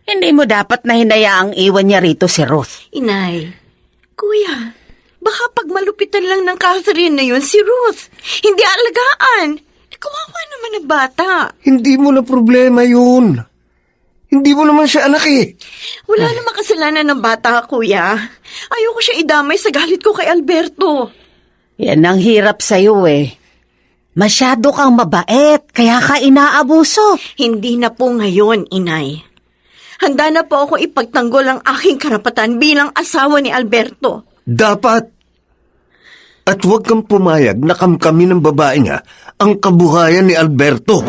Hindi mo dapat na hinayaang iwan niya rito si Ruth. Inay, kuya, baka pag malupitan lang ng Catherine na yun si Ruth. Hindi alagaan. Kawawa naman ang bata. Hindi mo na problema yun. Hindi mo naman siya anak eh. Wala namang kasalanan ng bata, kuya. Ayoko siya idamay sa galit ko kay Alberto. Yan ang hirap sa'yo eh. Masyado kang mabait, kaya ka inaabuso. Hindi na po ngayon, inay. Handa na po ako ipagtanggol ang aking karapatan bilang asawa ni Alberto. Dapat. At huwag kang pumayag na kamkami ng babae niya ang kabuhayan ni Alberto.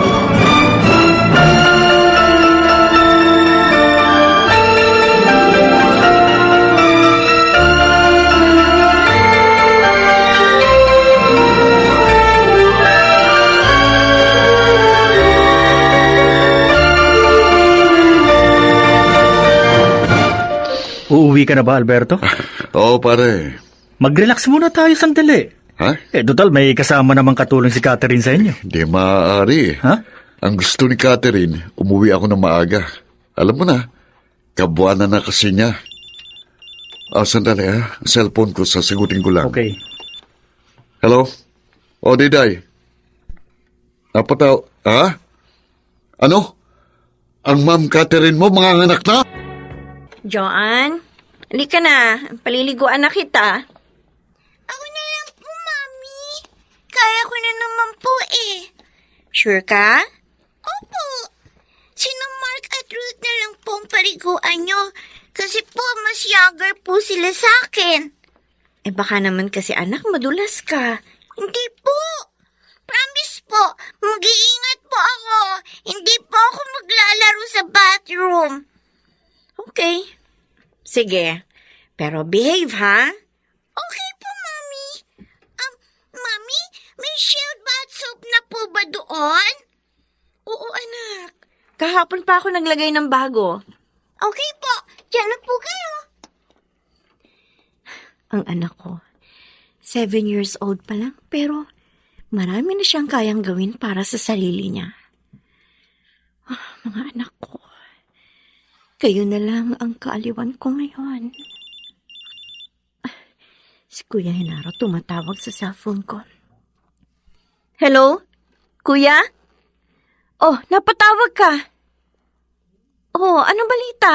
Uuwi ka na ba, Alberto? Oo, pare. Mag-relax muna tayo sandali. Ha? Total, may kasama namang katulong si Catherine sa inyo. Hindi maaari. Ha? Ang gusto ni Catherine, umuwi ako ng maaga. Alam mo na, kabuanan na kasi niya. Sandali ha. Cellphone ko, sasagutin ko lang. Okay. Hello? O, Diday. Napataw. Ha? Ano? Ang Ma'am Catherine mo, mga anak na? Joanne, halika na. Paliliguan na kita. Ako na lang po, Mami. Kaya ko na naman po eh. Sure ka? Opo. Sino Mark at Ruth na lang po ang paliguan nyo. Kasi po, mas younger po sila sa akin. Eh baka naman kasi anak, madulas ka. Hindi po. Promise po, mag-iingat po ako. Hindi po ako maglalaro sa bathroom. Okay. Sige. Pero behave, ha? Okay po, Mami. Mami, may Shield bath soap na po ba doon? Oo, anak. Kahapon pa ako naglagay ng bago. Okay po, diyan na po kayo. Ang anak ko, 7 years old pa lang, pero marami na siyang kayang gawin para sa sarili niya. Mga anak ko, kayo na lang ang kaaliwan ko ngayon. Si Kuya Henaro tumatawag sa cellphone ko. Hello? Kuya? Oh, napatawag ka. Oh, anong balita?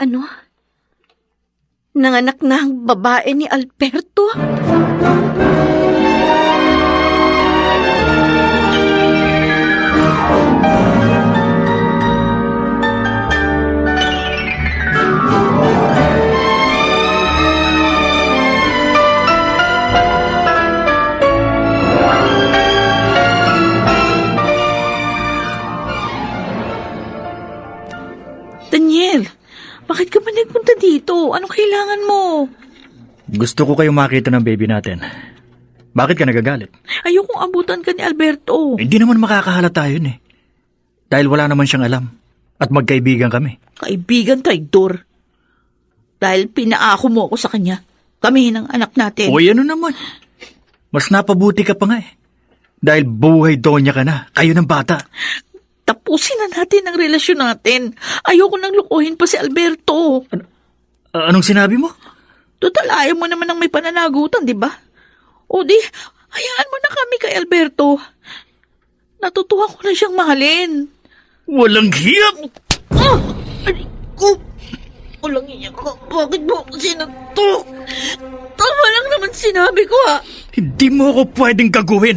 Ano? Nanganak na ang babae ni Alberto? Daniel, bakit ka ba nagpunta dito? Anong kailangan mo? Gusto ko kayong makita ng baby natin. Bakit ka nagagalit? Ayokong abutan ka ni Alberto. Hindi naman makakahalata yun eh. Dahil wala naman siyang alam. At magkaibigan kami. Kaibigan, traidor. Dahil pinaako mo ako sa kanya. Kami ng anak natin. Uy, ano naman? Mas napabuti ka pa nga eh. Dahil buhay donya ka na. Kayo ng bata. Tapusin na natin ang relasyon natin. Ayoko nang lukuhin pa si Alberto. Anong sinabi mo? Total, ayaw mo naman ng may pananagutan, di ba? O di, hayaan mo na kami kay Alberto. Natutuwa ko na siyang mahalin. Walang hiyap! Walang iyak ko. Bakit mo ako sinato? Tama lang naman sinabi ko, ha? Hindi mo ako pwedeng gagawin.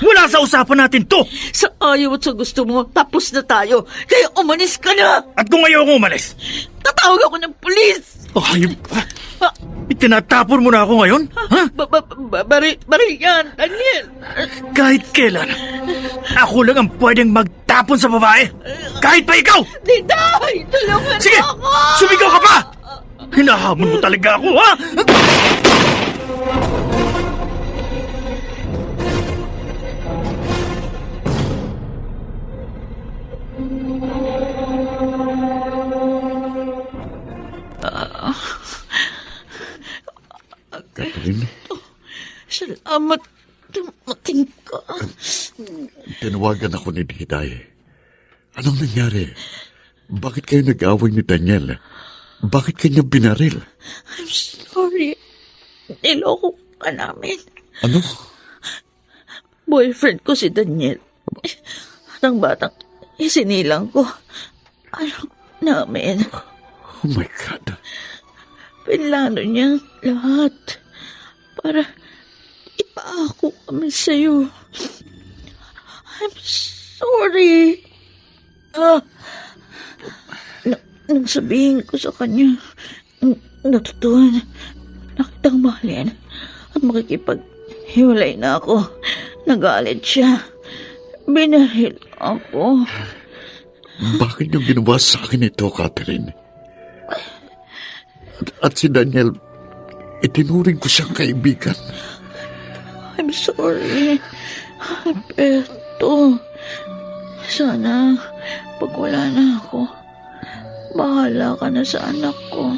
Wala sa usapan natin to. Sa ayaw at sa gusto mo, tapos na tayo. Kaya umalis ka na. At kung ayaw ko umalis? Tatawag ako ng pulis. Ayun pa. Itinatapon mo na ako ngayon? Ha? Baril yan, Daniel. Kahit kailan, ako lang ang pwedeng magtapon sa babae. Kahit pa ikaw. Diday, tulungan Sige, ako. sumigaw ka pa. Hinahamon mo talaga ako, ha? Catherine? Salamat. Dumating ka. Tinawagan ako ni Diday. Anong nangyari? Bakit kayo nag-away ni Daniel? Bakit kanya binaril? I'm sorry. Niloko ka namin. Ano? Boyfriend ko si Daniel. Ang batang isinilang ko. Anak namin. Oh my God. Pinlano niya lahat para ipaako kami sa'yo. I'm sorry. Nang sabihin ko sa kanya, natutuhan na kitang mahalin at makikipaghiwalay na ako. Nagalit siya. Binaril ako. Bakit niyo ginawa sa akin ito, Catherine? At si Daniel, itinuring ko siyang kaibigan. I'm sorry, Alberto. Sana, pag wala na ako, bahala ka na sa anak ko.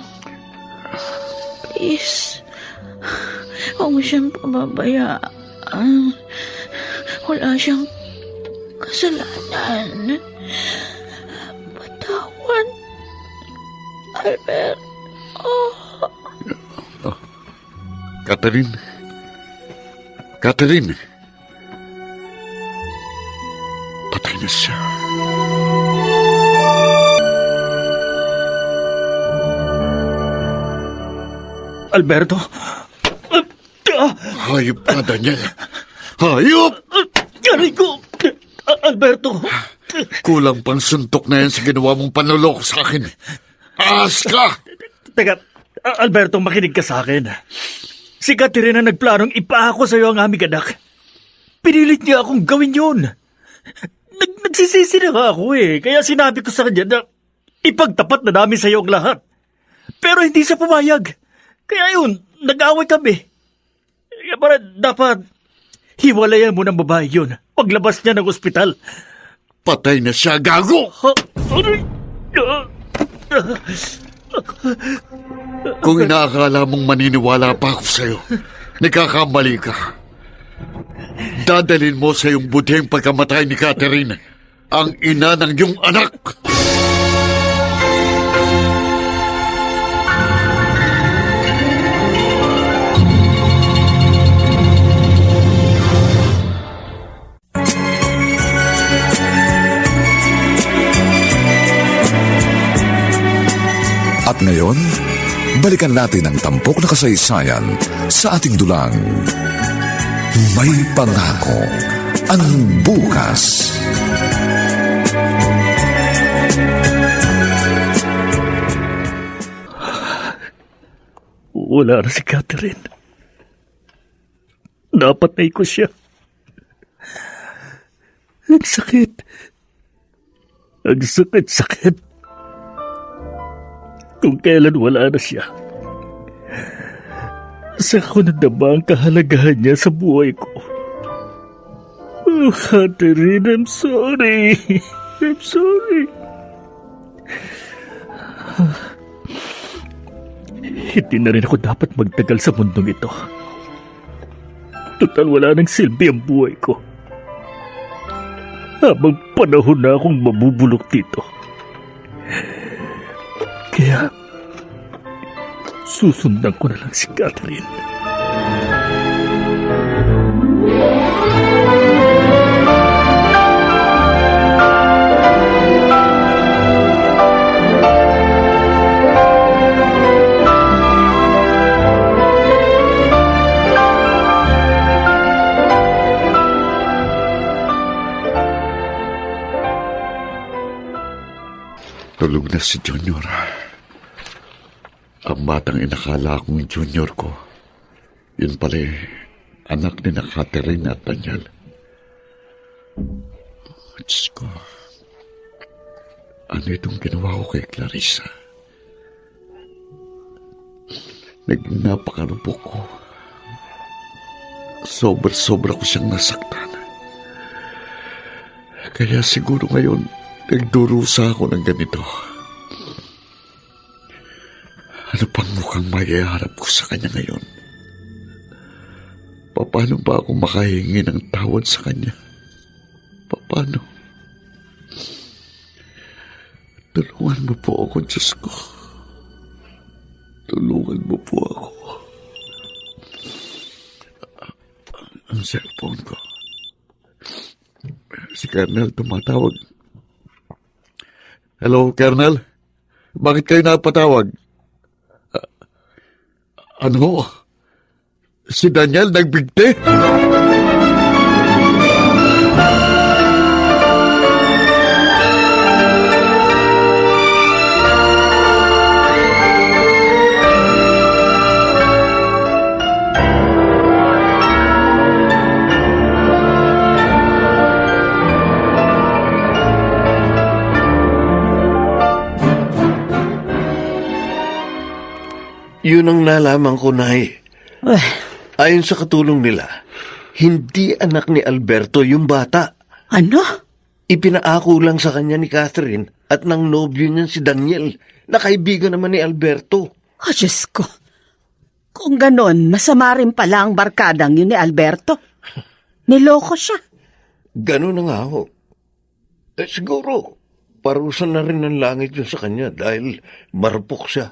Please, huwag mo siyang pababayaan. Wala siyang kasalanan. Patawan, Alberto. Catherine? Catherine? Patay na siya. Alberto? Hayop ka, Daniel. Hayop! Aray ko! Alberto! Kulang pang suntok na yan sa ginawa mong panloloko sa akin. Ahas ka! Teka, Alberto, makinig ka sa akin. Si Catherine na nagplanong ipaako sa iyo ang aming anak. Pinilit niya akong gawin yun. Nagsisisi na ako kaya sinabi ko sa kanya na ipagtapat na namin sa iyo ang lahat. Pero hindi siya pumayag. Kaya yun, nag-away kami. Kaya para dapat hiwalayan mo ng babae yun paglabas niya ng ospital. Patay na siya, gago! Kung inaakala mong maniniwala pa ako sa'yo, nagkakamali ka. Dadalhin mo sa iyong budheng pagkamatay ni Catherine, ang ina ng iyong anak. At ngayon, balikan natin ang tampok na kasaysayan sa ating dulang. May pangako ang bukas. Wala na si Catherine. Napatay ko siya. Ang sakit. Ang sakit. Kung kailan wala na siya, saka ko nadama ang kahalagahan niya sa buhay ko. Oh, Catherine, I'm sorry. I'm sorry. Hindi na rin ako dapat magtagal sa mundong ito. Total wala nang silbi ang buhay ko. Habang panahon na akong mabubulok dito. Kaya, susundan ko na lang si Catherine. Tulog na si Junior. Ang batang inakala kong junior ko, yun pala anak ni na Catherine at Daniel. Diyos ko, ano itong ginawa ko kay Clarissa? Naging napakarupok ko. Sobra ko siyang nasaktan. Kaya siguro ngayon, nagdurusa ako ng ganito. Ano pang mukhang maiharap ko sa kanya ngayon? Paano ba ako makahingi ng tawad sa kanya? Paano? Tulungan mo po ako, Diyos ko. Tulungan mo po ako. Ang cellphone ko. Si Colonel tumatawag. Hello, Colonel? Bakit kayo napatawag? Ano? Si Daniel nagbigti? Yun ang nalaman ko, Nay. Ayon sa katulong nila, hindi anak ni Alberto yung bata. Ano? Ipinaako lang sa kanya ni Catherine at ng nobyo niyan si Daniel, na kaibigan naman ni Alberto. Oh, Diyos ko. Kung ganon, masama rin pala ang barkadang yun ni Alberto. Niloko siya. Ganon na nga ho. Siguro, parusa na rin ng langit yun sa kanya dahil marupok siya.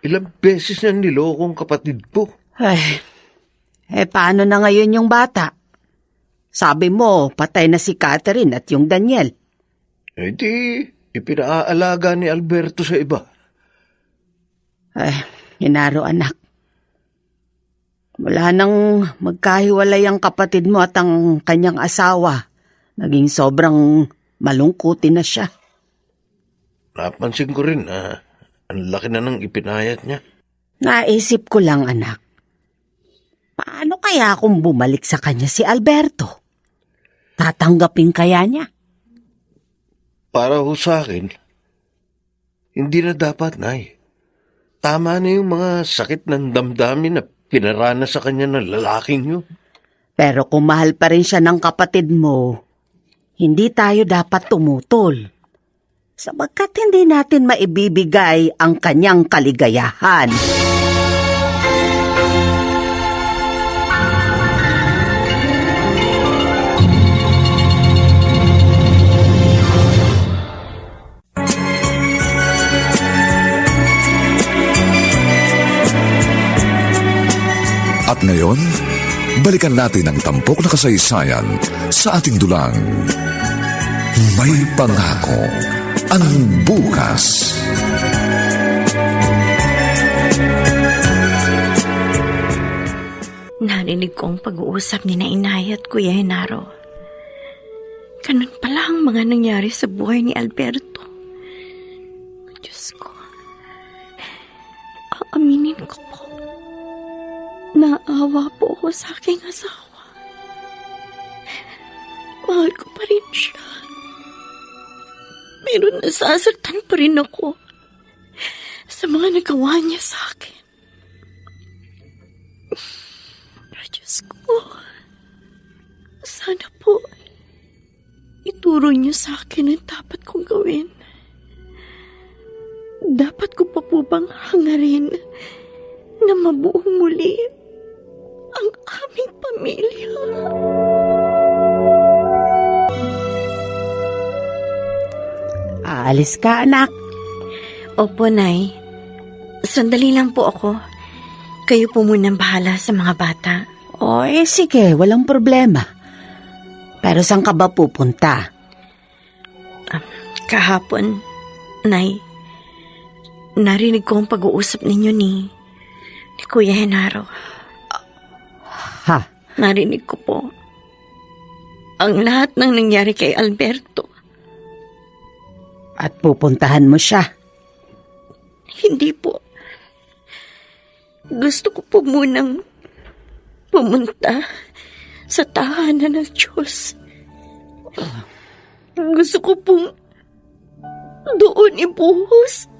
Ilang beses na nilokong kapatid ko. Ay, paano na ngayon yung bata? Sabi mo, patay na si Catherine at yung Daniel. Di, ipinaalaga ni Alberto sa iba. Ay, Genaro anak. Wala nang magkahiwalay ang kapatid mo at ang kanyang asawa. Naging sobrang malungkutin na siya. Napansin ko rin na ang laki na ng ipinayat niya. Naisip ko lang, anak. Paano kaya kung bumalik sa kanya si Alberto? Tatanggapin kaya niya? Para ho sa akin, hindi na dapat, Nay. Tama na yung mga sakit ng damdamin na pinarana sa kanya ng lalaking yun. Pero kung mahal pa rin siya ng kapatid mo, hindi tayo dapat tumutol. Sabagkat hindi natin maibibigay ang kanyang kaligayahan. At ngayon, balikan natin ang tampok na kasaysayan sa ating dulang. May pangako ang bukas. Narinig ko ang pag-uusap ni na Inay at Kuya Genaro. Ganun pala ang mga nangyari sa buhay ni Alberto. Diyos ko. Aaminin ko po. Naawa po ako sa aking asawa. Mahal ko pa rin siya. Pero nasasaktan pa rin ako sa mga nagawa niya sa akin. Diyos ko, sana po ituro niyo sa akin ang dapat kong gawin. Dapat ko pa po bang hangarin na mabuong muli ang aming pamilya? Aalis ka, anak. Opo, Nay. Sandali lang po ako. Kayo po munang bahala sa mga bata. Sige, walang problema. Pero saan ka ba pupunta? Kahapon, Nay, narinig ko ang pag-uusap ninyo ni Kuya Genaro. Ha? Narinig ko po ang lahat ng nangyari kay Alberto. At pupuntahan mo siya? Hindi po. Gusto ko po munang pumunta sa tahanan ng Diyos. Gusto ko pong doon ibuhos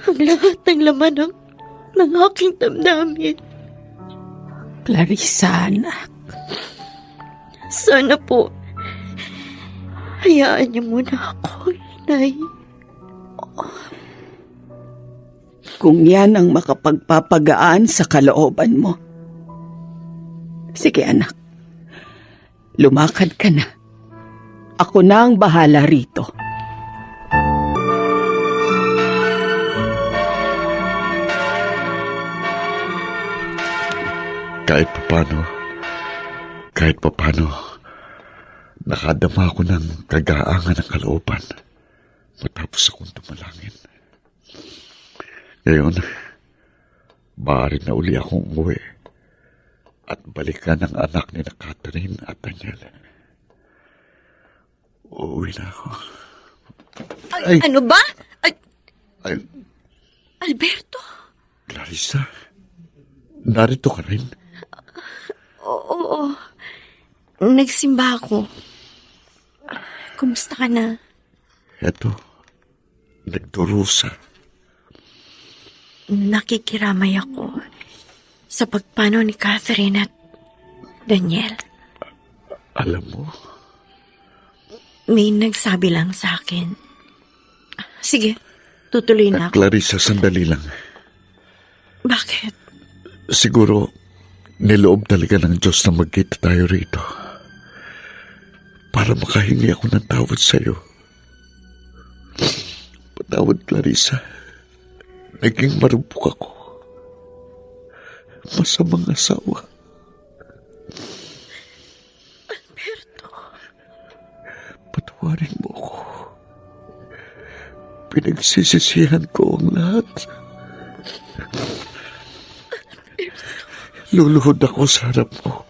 ang lahat ng laman ng aking damdamin. Clarissa, anak. Sana po, hayaan niyo muna ako, Inay. Kung yan ang makapagpapagaan sa kalooban mo, Sige anak, lumakad ka na. Ako na ang bahala rito. Kahit papano, nakadama ako ng kagaangan ng kalooban matapos akong tumalangin. Ngayon, maaari na uli akong umuwi at balikan ang anak ni na Catherine at Daniel. Uuwi na ako. Ay, ano ba? Ay, Alberto? Clarissa, narito ka rin? Oo. Nagsimba ako. Kumusta ka na? Eto, nagdurusa. Nakikiramay ako sa pagpano ni Catherine at Daniel. Alam mo? May nagsabi lang sa akin. Sige, tutuloy na ako. Clarissa, sandali lang. Bakit? Siguro, niloob talaga ng Diyos na magkita tayo rito. Para makahingi ako ng tawad sa'yo. Patawad, Clarissa. Naging marupok ako. Masamang asawa. Alberto. Patawarin mo ako. Pinagsisisihan ko ang lahat. Luluhod ako sa harap mo.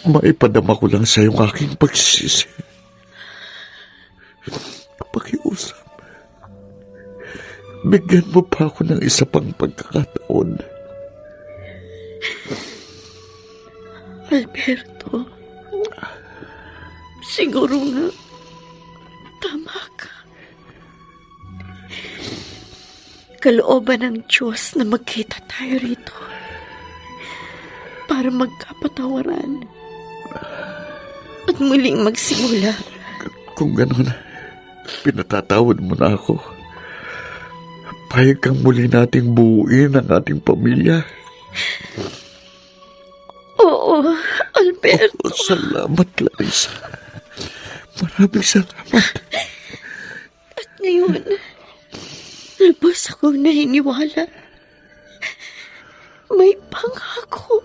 Maipadama ko lang sa iyong aking pagsisisi. Pakiusap. Bigyan mo pa ako ng isa pang pagkakataon. Alberto, siguro nga, tama ka. Kalooban ng Diyos na magkita tayo rito para magkapatawaran at muling magsimula. Kung gano'n, pinatatawad mo na ako. Payag kang muli nating buuin ang ating pamilya. Oo, Alberto. Salamat, Clarissa. Maraming salamat. At ngayon, lubos akong naniniwala. May pangako